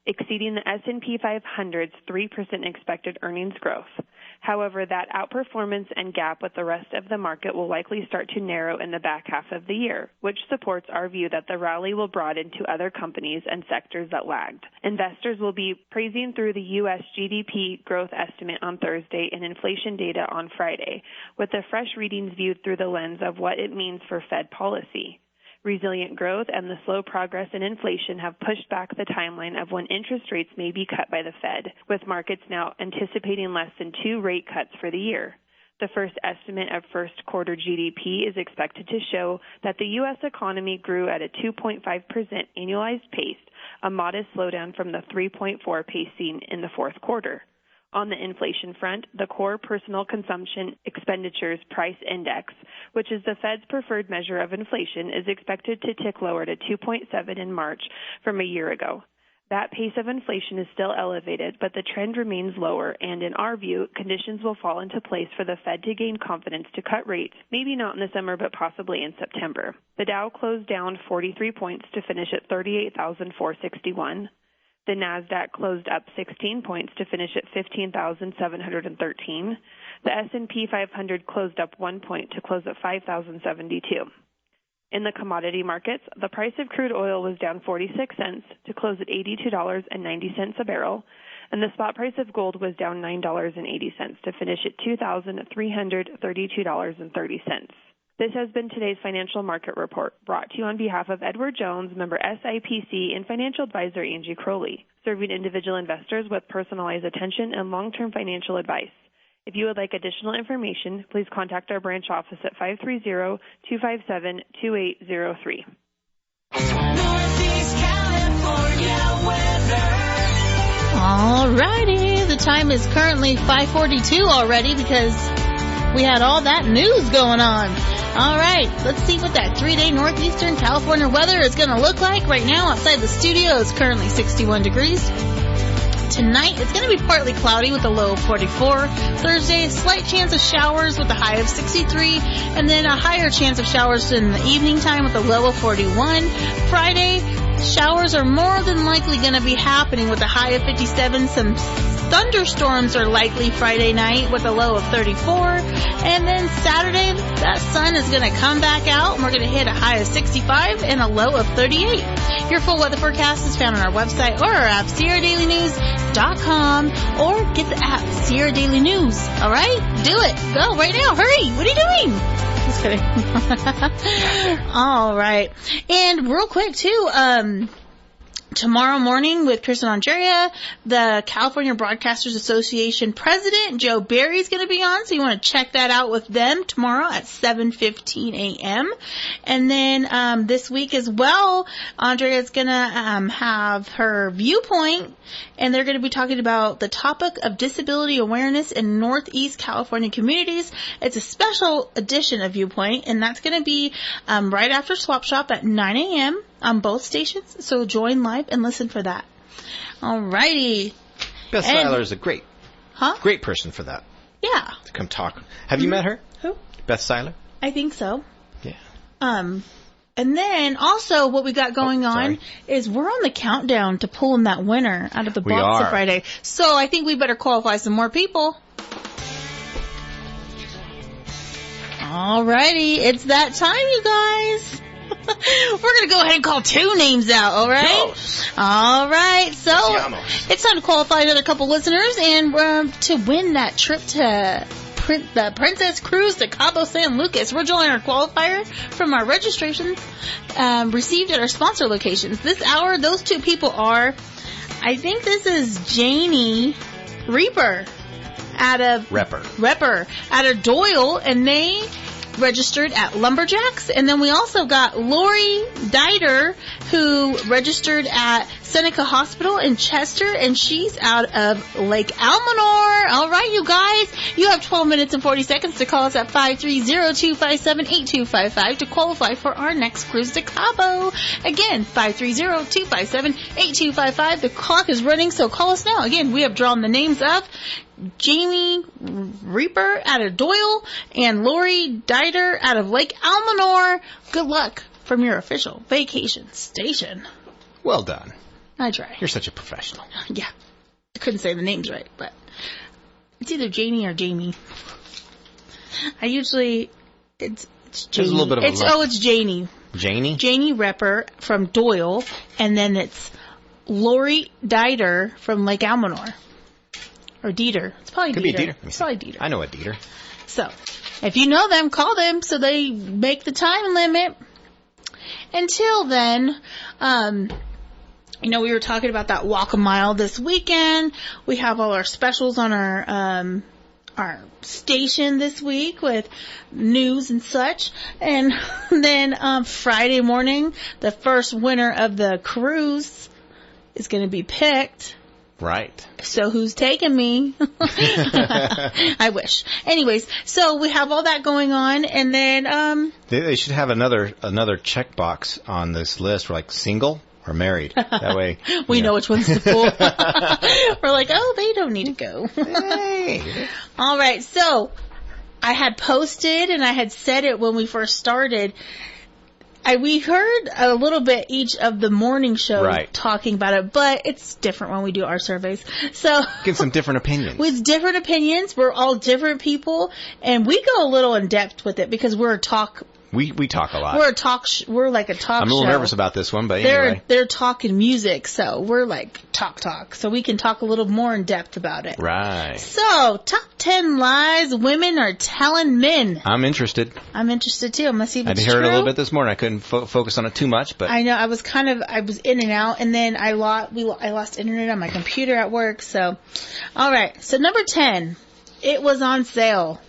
Speaker 13: exceeding the S&P 500's 3% expected earnings growth. However, that outperformance and gap with the rest of the market will likely start to narrow in the back half of the year, which supports our view that the rally will broaden to other companies and sectors that lagged. Investors will be praising through the U.S. GDP growth estimate on Thursday and inflation data on Friday, with the fresh readings viewed through the lens of what it means for Fed policy. Resilient growth and the slow progress in inflation have pushed back the timeline of when interest rates may be cut by the Fed, with markets now anticipating less than 2 rate cuts for the year. The first estimate of first quarter GDP is expected to show that the U.S. economy grew at a 2.5% annualized pace, a modest slowdown from the 3.4% pace seen in the fourth quarter. On the inflation front, the core personal consumption expenditures price index, which is the Fed's preferred measure of inflation, is expected to tick lower to 2.7 in March from a year ago. That pace of inflation is still elevated, but the trend remains lower, and in our view, conditions will fall into place for the Fed to gain confidence to cut rates, maybe not in the summer, but possibly in September. The Dow closed down 43 points to finish at 38,461. The NASDAQ closed up 16 points to finish at 15,713. The S&P 500 closed up 1 point to close at 5,072. In the commodity markets, the price of crude oil was down 46 cents to close at $82.90 a barrel, and the spot price of gold was down $9.80 to finish at $2,332.30. This has been today's financial market report, brought to you on behalf of Edward Jones, member SIPC, and financial advisor Angie Crowley, serving individual investors with personalized attention and long-term financial advice. If you would like additional information, please contact our branch office at 530-257-2803.
Speaker 2: Alrighty, the time is currently 5:42 already because we had all that news going on. All right, let's see what that 3-day northeastern California weather is going to look like. Right now, outside the studio, it's currently 61 degrees. Tonight, it's going to be partly cloudy with a low of 44. Thursday, a slight chance of showers with a high of 63. And then a higher chance of showers in the evening time with a low of 41. Friday, showers are more than likely going to be happening with a high of 57. Some thunderstorms are likely Friday night with a low of 34. And then Saturday, that sun is going to come back out, and we're going to hit a high of 65 and a low of 38. Your full weather forecast is found on our website or our app, SierraDailyNews.com, or get the app, Sierra Daily News. All right? Do it. Go right now. Hurry. What are you doing? Just kidding. All right. And real quick, too, tomorrow morning with Chris and Andrea, the California Broadcasters Association president, Joe Barry's going to be on, so you want to check that out with them tomorrow at 7:15 a.m. And then this week as well, Andrea's going to have her viewpoint, and they're going to be talking about the topic of disability awareness in Northeast California communities. It's a special edition of Viewpoint, and that's going to be right after Swap Shop at 9 a.m. on both stations, so join live and listen for that. Alrighty.
Speaker 23: Beth Seiler is a great person for that.
Speaker 2: Yeah.
Speaker 23: To come talk. Have you met her?
Speaker 2: Who?
Speaker 23: Beth Seiler?
Speaker 2: I think so.
Speaker 23: Yeah.
Speaker 2: And then also what we got going on is we're on the countdown to pulling that winner out of the box on Friday. So I think we better qualify some more people. Alrighty, it's that time, you guys. We're going to go ahead and call 2 names out, all right?
Speaker 23: Yes.
Speaker 2: All right, so it's time to qualify another couple listeners and to win that trip to the Princess Cruise to Cabo San Lucas. We're drawing our qualifier from our registration received at our sponsor locations. This hour, those 2 people are, I think this is Janie Reaper out of Repper out of Doyle, and they registered at Lumberjacks. And then we also got Lori Dieter, who registered at Seneca Hospital in Chester, and she's out of Lake Almanor. All right, you guys, you have 12 minutes and 40 seconds to call us at 530-257-8255 to qualify for our next cruise to Cabo. Again, 530-257-8255. The clock is running, so call us now. Again, we have drawn the names of Jamie Reaper out of Doyle and Lori Dieter out of Lake Almanor. Good luck from your official vacation station.
Speaker 23: Well done.
Speaker 2: I try.
Speaker 23: You're such a professional.
Speaker 2: Yeah. I couldn't say the names right, but it's either Janie or Jamie. I usually, it's Janie.
Speaker 23: There's a little bit of a
Speaker 2: it's Janie.
Speaker 23: Janie?
Speaker 2: Janie Repper from Doyle, and then it's Lori Dieter from Lake Almanor. Or Dieter. It's probably
Speaker 23: Could
Speaker 2: Dieter.
Speaker 23: be Dieter.
Speaker 2: It's probably Dieter.
Speaker 23: I know a Dieter.
Speaker 2: So, if you know them, call them so they make the time limit. Until then, we were talking about that walk a mile this weekend. We have all our specials on our station this week with news and such. And then Friday morning, the first winner of the cruise is going to be picked.
Speaker 23: Right.
Speaker 2: So who's taking me? I wish. Anyways, so we have all that going on, and then
Speaker 23: they should have another checkbox on this list for like single or married. That way
Speaker 2: we know which one's to pull. We're like, oh, they don't need to go.
Speaker 23: Hey.
Speaker 2: All right. So I had posted and I had said it when we first started. We heard a little bit each of the morning shows talking about it, but it's different when we do our surveys. So
Speaker 23: get some different opinions.
Speaker 2: With different opinions, we're all different people, and we go a little in depth with it because we're a talk.
Speaker 23: We talk a lot.
Speaker 2: We're like a talk show.
Speaker 23: I'm a little nervous about this one, but anyway.
Speaker 2: They're talking music, so we're like talk. So we can talk a little more in depth about it.
Speaker 23: Right.
Speaker 2: So, top 10 lies women are telling men.
Speaker 23: I'm interested.
Speaker 2: I'm interested too. I'm going to see if it's
Speaker 23: true. I heard a little bit this morning. I couldn't focus on it too much, but
Speaker 2: I know I was in and out, and then I lost internet on my computer at work. So, all right. So number 10, it was on sale.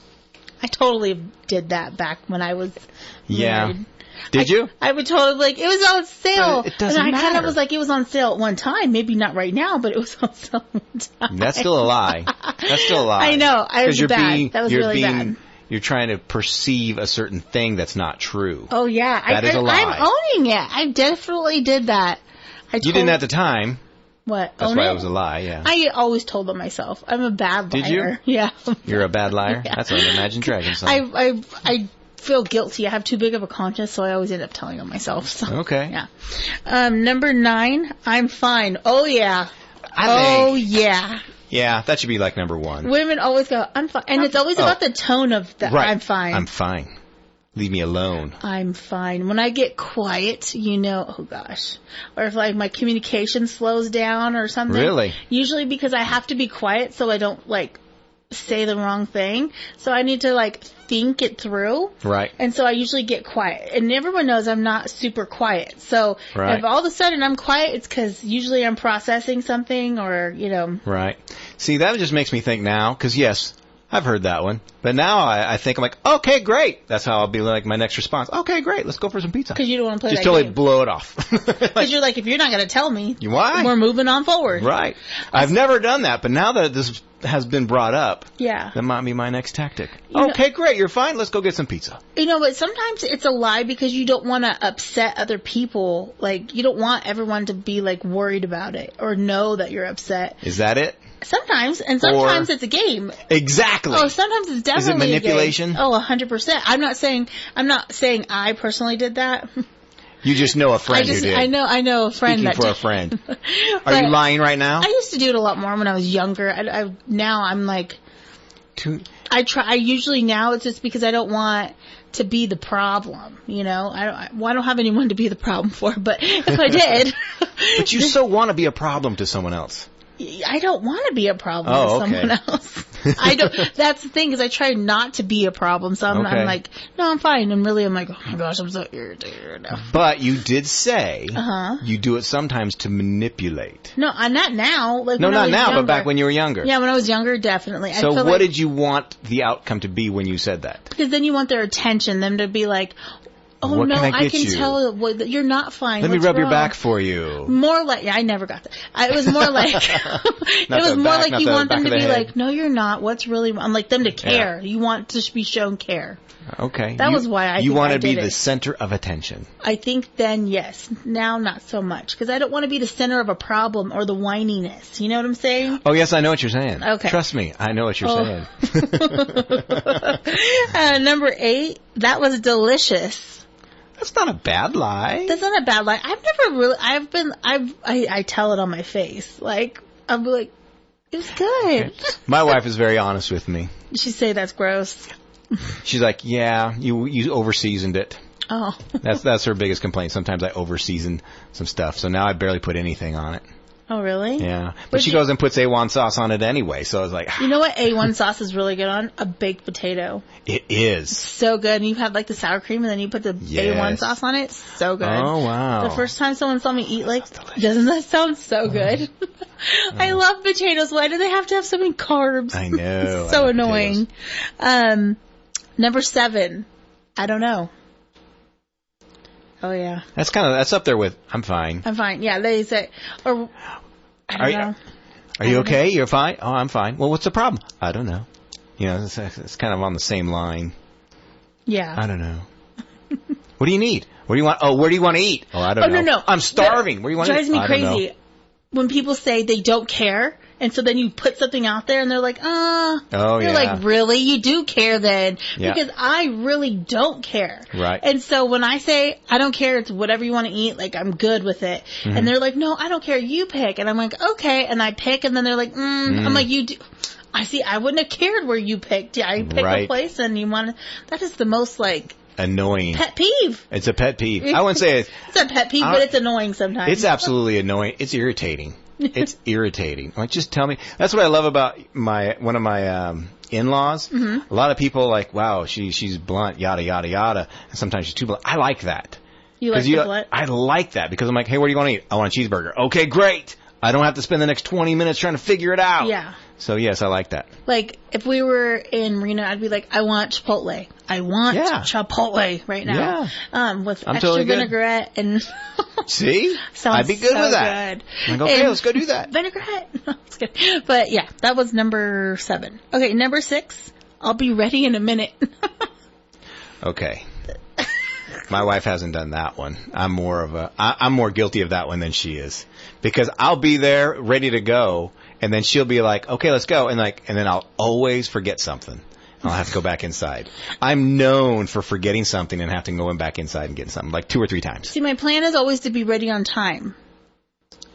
Speaker 2: I totally did that back when I was married.
Speaker 23: Did you?
Speaker 2: I would totally it was on sale.
Speaker 23: It doesn't matter.
Speaker 2: I kind of was like, it was on sale at one time. Maybe not right now, but it was on sale at one time.
Speaker 23: That's still a lie.
Speaker 2: I know. I was bad. That was really bad.
Speaker 23: You're trying to perceive a certain thing that's not true.
Speaker 2: Oh, yeah.
Speaker 23: That is a lie.
Speaker 2: I'm owning it. I definitely did that.
Speaker 23: You didn't at the time.
Speaker 2: What?
Speaker 23: That's why it was a lie, yeah.
Speaker 2: I always told them myself. I'm a bad liar.
Speaker 23: Did you?
Speaker 2: Yeah.
Speaker 23: You're a bad liar?
Speaker 2: Yeah.
Speaker 23: That's an Imagine Dragons song.
Speaker 2: I feel guilty. I have too big of a conscience, so I always end up telling them myself. So,
Speaker 23: okay.
Speaker 2: Yeah. Number 9, I'm fine. Oh, yeah. Yeah.
Speaker 23: Yeah, that should be like number 1.
Speaker 2: Women always go, I'm fine. And it's always about the tone of the I'm fine.
Speaker 23: I'm fine. Leave me alone.
Speaker 2: I'm fine. When I get quiet, oh gosh. Or if like my communication slows down or something.
Speaker 23: Really?
Speaker 2: Usually because I have to be quiet so I don't say the wrong thing. So I need to think it through.
Speaker 23: Right.
Speaker 2: And so I usually get quiet. And everyone knows I'm not super quiet. So if all of a sudden I'm quiet, it's because usually I'm processing something or,
Speaker 23: Right. See, that just makes me think now, because yes, I've heard that one. But now I think I'm like, okay, great. That's how I'll be like my next response. Okay, great. Let's go for some pizza.
Speaker 2: Because you don't want to play
Speaker 23: just
Speaker 2: that
Speaker 23: totally
Speaker 2: game.
Speaker 23: Blow it off.
Speaker 2: Because you're like, if you're not going to tell me,
Speaker 23: why?
Speaker 2: We're moving on forward.
Speaker 23: Right. I've never done that, but now that this has been brought up, that might be my next tactic. Okay, great. You're fine. Let's go get some pizza.
Speaker 2: But sometimes it's a lie because you don't want to upset other people. You don't want everyone to be worried about it or know that you're upset.
Speaker 23: Is that it?
Speaker 2: Sometimes, and sometimes it's a game.
Speaker 23: Exactly.
Speaker 2: Oh, sometimes it's definitely
Speaker 23: Is it manipulation?
Speaker 2: A game. Oh, 100%. I'm not saying I personally did that.
Speaker 23: You just know a friend who did.
Speaker 2: I know a friend
Speaker 23: Speaking for a friend. Are you lying right now?
Speaker 2: I used to do it a lot more when I was younger. Now I'm I usually now it's just because I don't want to be the problem, you know. I don't have anyone to be the problem for, but if I did.
Speaker 23: But you so want to be a problem to someone else.
Speaker 2: I don't want to be a problem to someone else. I don't. That's the thing, is I try not to be a problem. So I'm like, no, I'm fine. And really, I'm like, oh my gosh, I'm so irritated now.
Speaker 23: But you did say you do it sometimes to manipulate.
Speaker 2: No, I'm not now. Like,
Speaker 23: no, not now, but back when you were younger.
Speaker 2: Yeah, when I was younger, definitely.
Speaker 23: So what did you want the outcome to be when you said that?
Speaker 2: Because then you want their attention, them to be like, oh,
Speaker 23: what
Speaker 2: no,
Speaker 23: can I
Speaker 2: can tell that you're not fine.
Speaker 23: Let me rub your back for you.
Speaker 2: More like, I never got that. It was more like, you want them to be like, no, you're not. What's really wrong? Like them to care. Yeah. You want to be shown care.
Speaker 23: Okay.
Speaker 2: That was why
Speaker 23: you want to be the center of attention.
Speaker 2: I think then, yes. Now, not so much. Because I don't want to be the center of a problem or the whininess. You know what I'm saying?
Speaker 23: Oh, yes, I know what you're saying.
Speaker 2: Okay.
Speaker 23: Trust me, I know what you're saying.
Speaker 2: Number 8, that was delicious.
Speaker 23: That's not a bad lie.
Speaker 2: That's not a bad lie. I tell it on my face. Like, I'm like, it's good.
Speaker 23: Okay. My wife is very honest with me.
Speaker 2: She'd say that's gross.
Speaker 23: She's like, yeah, you over-seasoned it.
Speaker 2: Oh.
Speaker 23: That's her biggest complaint. Sometimes I over-season some stuff, so now I barely put anything on it.
Speaker 2: Oh, really?
Speaker 23: Yeah. But she goes and puts A1 sauce on it anyway, so I was like...
Speaker 2: You know what A1 sauce is really good on? A baked potato.
Speaker 23: It is.
Speaker 2: So good. And you've had like the sour cream and then you put the A1 sauce on it. So good.
Speaker 23: Oh, wow.
Speaker 2: The first time someone saw me eat doesn't that sound so good? I love potatoes. Why do they have to have so many carbs?
Speaker 23: I know.
Speaker 2: So annoying. Number 7. I don't know. Oh, yeah.
Speaker 23: That's up there with, I'm fine.
Speaker 2: I'm fine. Yeah, they say, or, I don't know.
Speaker 23: Are you okay? You're fine? Oh, I'm fine. Well, what's the problem? I don't know. You know, it's kind of on the same line.
Speaker 2: Yeah.
Speaker 23: I don't know. What do you need? What do you want? Oh, where do you want to eat? Oh, I don't know.
Speaker 2: No.
Speaker 23: I'm starving. Where do you want to eat?
Speaker 2: Drives me crazy when people say they don't care. And so then you put something out there and they're like, oh, you're like, really? You do care then? Yeah. Because I really don't care.
Speaker 23: Right.
Speaker 2: And so when I say, I don't care, it's whatever you want to eat, like, I'm good with it. Mm-hmm. And they're like, no, I don't care, you pick. And I'm like, okay. And I pick and then they're like, I'm like, you do. I see, I wouldn't have cared where you picked. Yeah, I pick a place and you want to, that is the most like,
Speaker 23: annoying.
Speaker 2: Pet peeve.
Speaker 23: It's a pet peeve. I wouldn't say
Speaker 2: it's a pet peeve, but it's annoying sometimes.
Speaker 23: It's absolutely annoying. It's irritating. It's irritating. Like, just tell me. That's what I love about one of my in-laws. Mm-hmm. A lot of people like, wow, she's blunt, yada yada yada, and sometimes she's too blunt. I like that.
Speaker 2: You like the blunt?
Speaker 23: I like that because I'm like, hey, what do you want to eat? I want a cheeseburger. Okay, great. I don't have to spend the next 20 minutes trying to figure it out.
Speaker 2: Yeah.
Speaker 23: So yes, I like that.
Speaker 2: Like, if we were in Reno, I'd be like, I want Chipotle. I want Chipotle right now. Yeah. With extra totally vinaigrette and...
Speaker 23: See? I'd be good with that.
Speaker 2: Good.
Speaker 23: I'm like, okay, let's go do that.
Speaker 2: Vinaigrette. No, it's good. But yeah, that was number 7. Okay, number 6. I'll be ready in a minute.
Speaker 23: Okay. My wife hasn't done that one. I'm more guilty of that one than she is. Because I'll be there ready to go, and then she'll be like, okay, let's go. And then I'll always forget something. I'll have to go back inside. I'm known for forgetting something and having to go back inside and get something, like 2 or 3 times.
Speaker 2: See, my plan is always to be ready on time.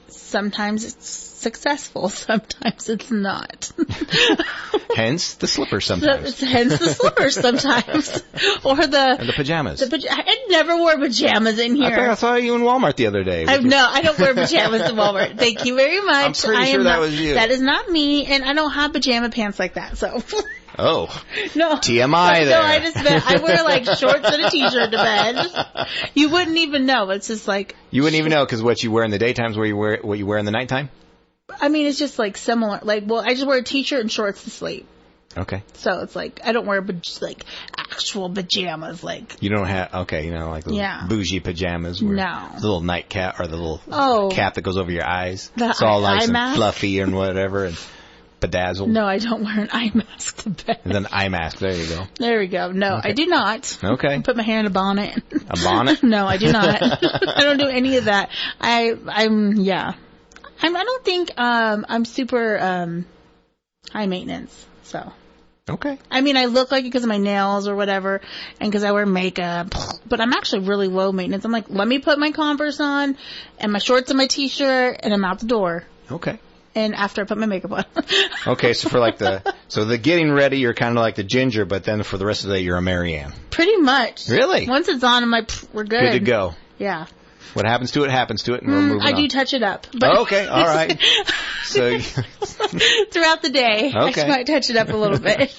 Speaker 2: Sometimes it's successful, sometimes it's not.
Speaker 23: Hence the slippers sometimes.
Speaker 2: Hence the slippers sometimes. Or
Speaker 23: the pajamas.
Speaker 2: I never wore pajamas in here.
Speaker 23: I saw you in Walmart the other day.
Speaker 2: No, I don't wear pajamas in Walmart. Thank you very much.
Speaker 23: I'm pretty sure that was you.
Speaker 2: That is not me, and I don't have pajama pants like that, so...
Speaker 23: Oh.
Speaker 2: No.
Speaker 23: TMI there.
Speaker 2: No, I just meant I wear like shorts and a t-shirt to bed. You wouldn't even know. It's just like...
Speaker 23: You wouldn't even know because what you wear in the daytime is what you wear in the nighttime?
Speaker 2: I mean, it's just like similar. Like, well, I just wear a t-shirt and shorts to sleep.
Speaker 23: Okay.
Speaker 2: So it's like, I don't wear like actual pajamas. Like.
Speaker 23: You don't have, okay, like the bougie pajamas.
Speaker 2: No.
Speaker 23: The little nightcap or the little cap that goes over your eyes. It's all nice and fluffy and whatever and bedazzled.
Speaker 2: No, I don't wear an eye mask to bed.
Speaker 23: And then eye mask, there you go.
Speaker 2: There we go. No, okay. I do not.
Speaker 23: Okay.
Speaker 2: I put my hair in a bonnet.
Speaker 23: A bonnet?
Speaker 2: No, I do not. I don't do any of that. I don't think I'm super high maintenance, so.
Speaker 23: Okay.
Speaker 2: I mean, I look like it because of my nails or whatever, and because I wear makeup, but I'm actually really low maintenance. I'm like, let me put my Converse on, and my shorts and my t-shirt, and I'm out the door.
Speaker 23: Okay.
Speaker 2: And after I put my makeup on.
Speaker 23: Okay, so for like the So the getting ready, you're kind of like the Ginger, but then for the rest of the day, you're a Marianne.
Speaker 2: Pretty much.
Speaker 23: Really?
Speaker 2: Once it's on, I'm like, we're good.
Speaker 23: Good to go.
Speaker 2: Yeah.
Speaker 23: What happens to it, and we're moving on.
Speaker 2: I do touch it up. But
Speaker 23: okay, all right. So
Speaker 2: throughout the day,
Speaker 23: okay.
Speaker 2: I might touch it up a little bit.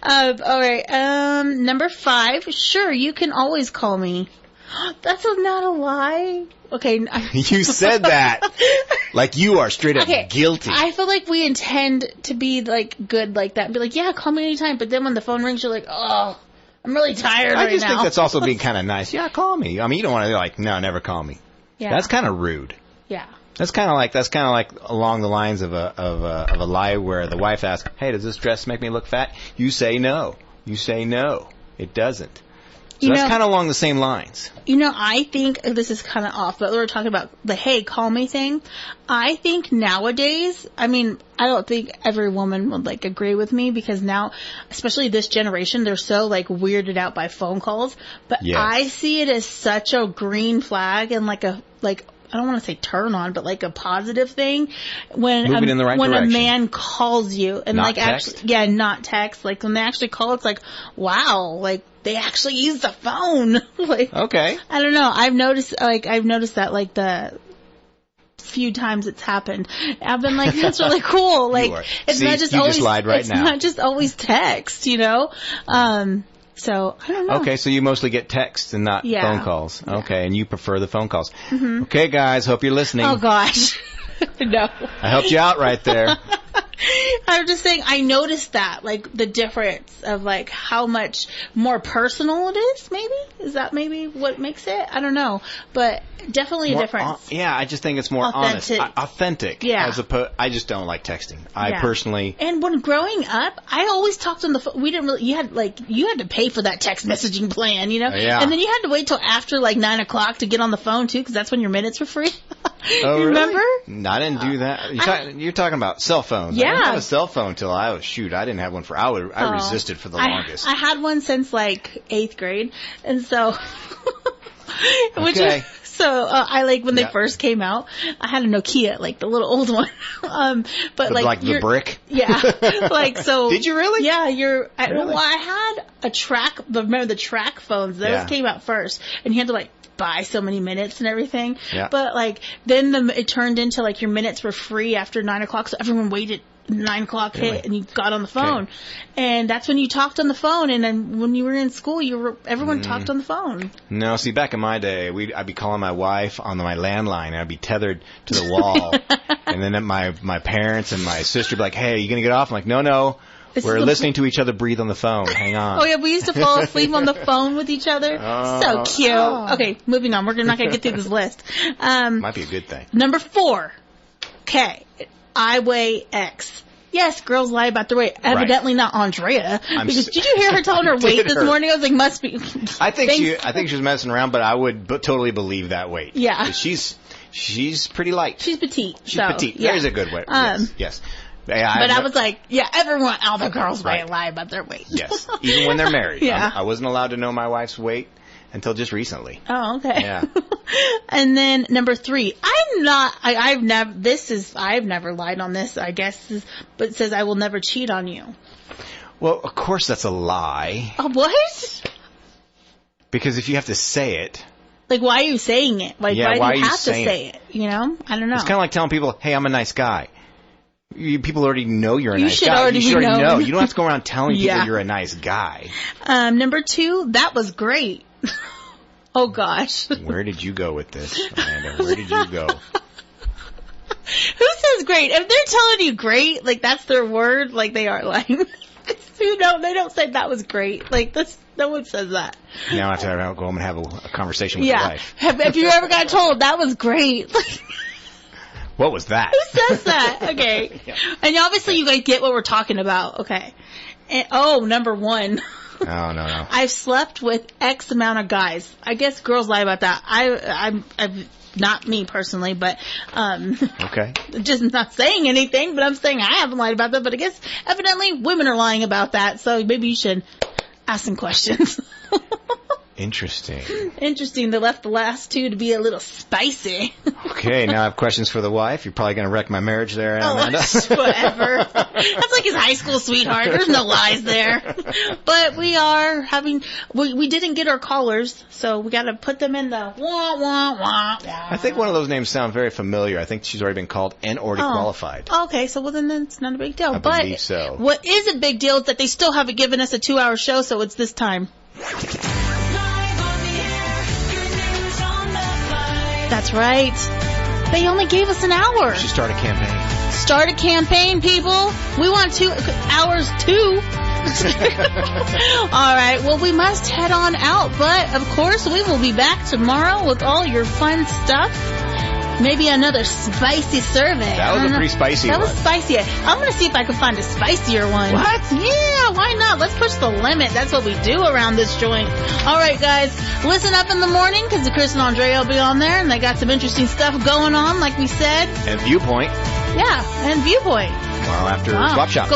Speaker 2: All right. Number 5. Sure, you can always call me. That's not a lie. Okay.
Speaker 23: You said that like you are straight up guilty.
Speaker 2: I feel like we intend to be like good like that and be like, yeah, call me anytime. But then when the phone rings, you're like, oh, I'm really tired right now.
Speaker 23: I just think that's also being kind of nice. Yeah, call me. I mean, you don't want to be like, no, never call me.
Speaker 2: Yeah.
Speaker 23: That's kind of rude.
Speaker 2: Yeah.
Speaker 23: That's kind of like along the lines of a lie where the wife asks, hey, does this dress make me look fat? You say no. You say no. It doesn't. So that's kind of along the same lines.
Speaker 2: I think this is kind of off, but we were talking about the hey, call me thing. I think nowadays, I don't think every woman would like agree with me because now, especially this generation, they're so like weirded out by phone calls. But yes. I see it as such a green flag and I don't want to say turn on, but like a positive thing when
Speaker 23: in the right
Speaker 2: when
Speaker 23: direction.
Speaker 2: A man calls you and
Speaker 23: not text?
Speaker 2: not text. Like when they actually call, it's like, wow, like they actually use the phone. Like,
Speaker 23: okay.
Speaker 2: I don't know. I've noticed that like the few times it's happened. I've been like, that's really cool. Like it's not just always not just always text, So, I don't know.
Speaker 23: Okay, so you mostly get texts and not phone calls.
Speaker 2: Yeah.
Speaker 23: Okay, and you prefer the phone calls.
Speaker 2: Mm-hmm.
Speaker 23: Okay, guys, hope you're listening.
Speaker 2: Oh, gosh. No.
Speaker 23: I helped you out right there.
Speaker 2: I'm just saying, I noticed that, like, the difference of, like, how much more personal it is, maybe? Is that maybe what makes it? I don't know. But definitely a difference.
Speaker 23: I just think it's more honest. Authentic.
Speaker 2: Yeah.
Speaker 23: I just don't like texting. I personally...
Speaker 2: And when growing up, I always talked on the phone. We didn't really... You had to pay for that text messaging plan,
Speaker 23: Yeah.
Speaker 2: And then you had to wait till after, like, 9 o'clock to get on the phone, too, because that's when your minutes were free.
Speaker 23: Oh,
Speaker 2: remember?
Speaker 23: Really? No, I didn't do that. You're talking about cell phones.
Speaker 2: Yeah.
Speaker 23: I didn't have a cell phone until I didn't have one for... I resisted for the longest.
Speaker 2: I had one since, like, 8th grade. And so...
Speaker 23: Okay.
Speaker 2: When they first came out, I had a Nokia, like the little old one. But like
Speaker 23: the brick?
Speaker 2: Yeah. Like, so.
Speaker 23: Did you really?
Speaker 2: Yeah, I had a track, remember the track phones? Those came out first. And you had to like buy so many minutes and everything.
Speaker 23: Yeah.
Speaker 2: But like, then it turned into like your minutes were free after 9 o'clock, so everyone waited 9 o'clock hit and you got on the phone. Okay. And that's when you talked on the phone, and then when you were in school, everyone talked on the phone.
Speaker 23: No, see, back in my day, I'd be calling my wife on my landline, and I'd be tethered to the wall. And then my parents and my sister would be like, hey, are you going to get off? I'm like, no. We're listening to each other breathe on the phone. Hang on.
Speaker 2: Oh, yeah, we used to fall asleep on the phone with each other. So cute. Okay, moving on. We're not going to get through this list.
Speaker 23: Might be a good thing.
Speaker 2: Number 4. Okay. I weigh X. Yes, girls lie about their weight. Evidently not Andrea. Because did you hear her telling her weight this morning? I was like, must be.
Speaker 23: I think she was messing around, but I would totally believe that weight.
Speaker 2: Yeah.
Speaker 23: She's pretty light.
Speaker 2: She's petite.
Speaker 23: She's petite. Yeah. There's a good way. Yes. Yeah,
Speaker 2: but I was like, all the girls lie about their weight.
Speaker 23: Yes. Even when they're married.
Speaker 2: Yeah.
Speaker 23: I wasn't allowed to know my wife's weight until just recently.
Speaker 2: Oh, okay.
Speaker 23: Yeah.
Speaker 2: And then number 3, I've never lied on this, I guess, but it says I will never cheat on you.
Speaker 23: Well, of course that's a lie.
Speaker 2: What?
Speaker 23: Because if you have to say it.
Speaker 2: Like, why are you saying it? Like, why do you have to say it? I don't know.
Speaker 23: It's kind of like telling people, hey, I'm a nice guy. People already know you're a nice guy. You should already know. You don't have to go around telling people you're a nice guy.
Speaker 2: Number 2, that was great. Oh, gosh.
Speaker 23: Where did you go with this, Amanda? Where did you go?
Speaker 2: Who says great? If they're telling you great, like that's their word, like they are lying. They don't say that was great. Like no one says that.
Speaker 23: Now I have to go home and have a conversation with your wife.
Speaker 2: Have you ever got told that was great?
Speaker 23: What was that?
Speaker 2: Who says that? Okay. Yeah. And obviously you guys get what we're talking about. Okay. And, number 1.
Speaker 23: Oh, no.
Speaker 2: I've slept with X amount of guys. I guess girls lie about that. I'm not me personally, but
Speaker 23: okay.
Speaker 2: Just not saying anything, but I'm saying I haven't lied about that. But I guess evidently women are lying about that, so maybe you should ask some questions.
Speaker 23: Interesting.
Speaker 2: Interesting. They left the last two to be a little spicy.
Speaker 23: Okay, now I have questions for the wife. You're probably going to wreck my marriage there, Amanda.
Speaker 2: Whatever. That's like his high school sweetheart. There's no lies there. But we are having, we didn't get our callers, so we got to put them in the wah, wah, wah, wah.
Speaker 23: I think one of those names sound very familiar. I think she's already been called and already qualified.
Speaker 2: Okay, so then it's not a big deal.
Speaker 23: I believe so.
Speaker 2: What is a big deal is that they still haven't given us a 2-hour show, so it's this time. That's right. They only gave us an hour.
Speaker 23: She started a campaign.
Speaker 2: Start a campaign, people. We want 2 hours too. All right. Well, we must head on out, but of course we will be back tomorrow with all your fun stuff. Maybe another spicy survey.
Speaker 23: That was a pretty spicy one.
Speaker 2: That was spicy. I'm going to see if I can find a spicier one.
Speaker 23: What?
Speaker 2: Yeah, why not? Let's push the limit. That's what we do around this joint. All right, guys. Listen up in the morning because Chris and Andrea will be on there, and they got some interesting stuff going on, like we said.
Speaker 23: And Viewpoint.
Speaker 2: Yeah, and Viewpoint.
Speaker 23: Tomorrow after Swap Shop.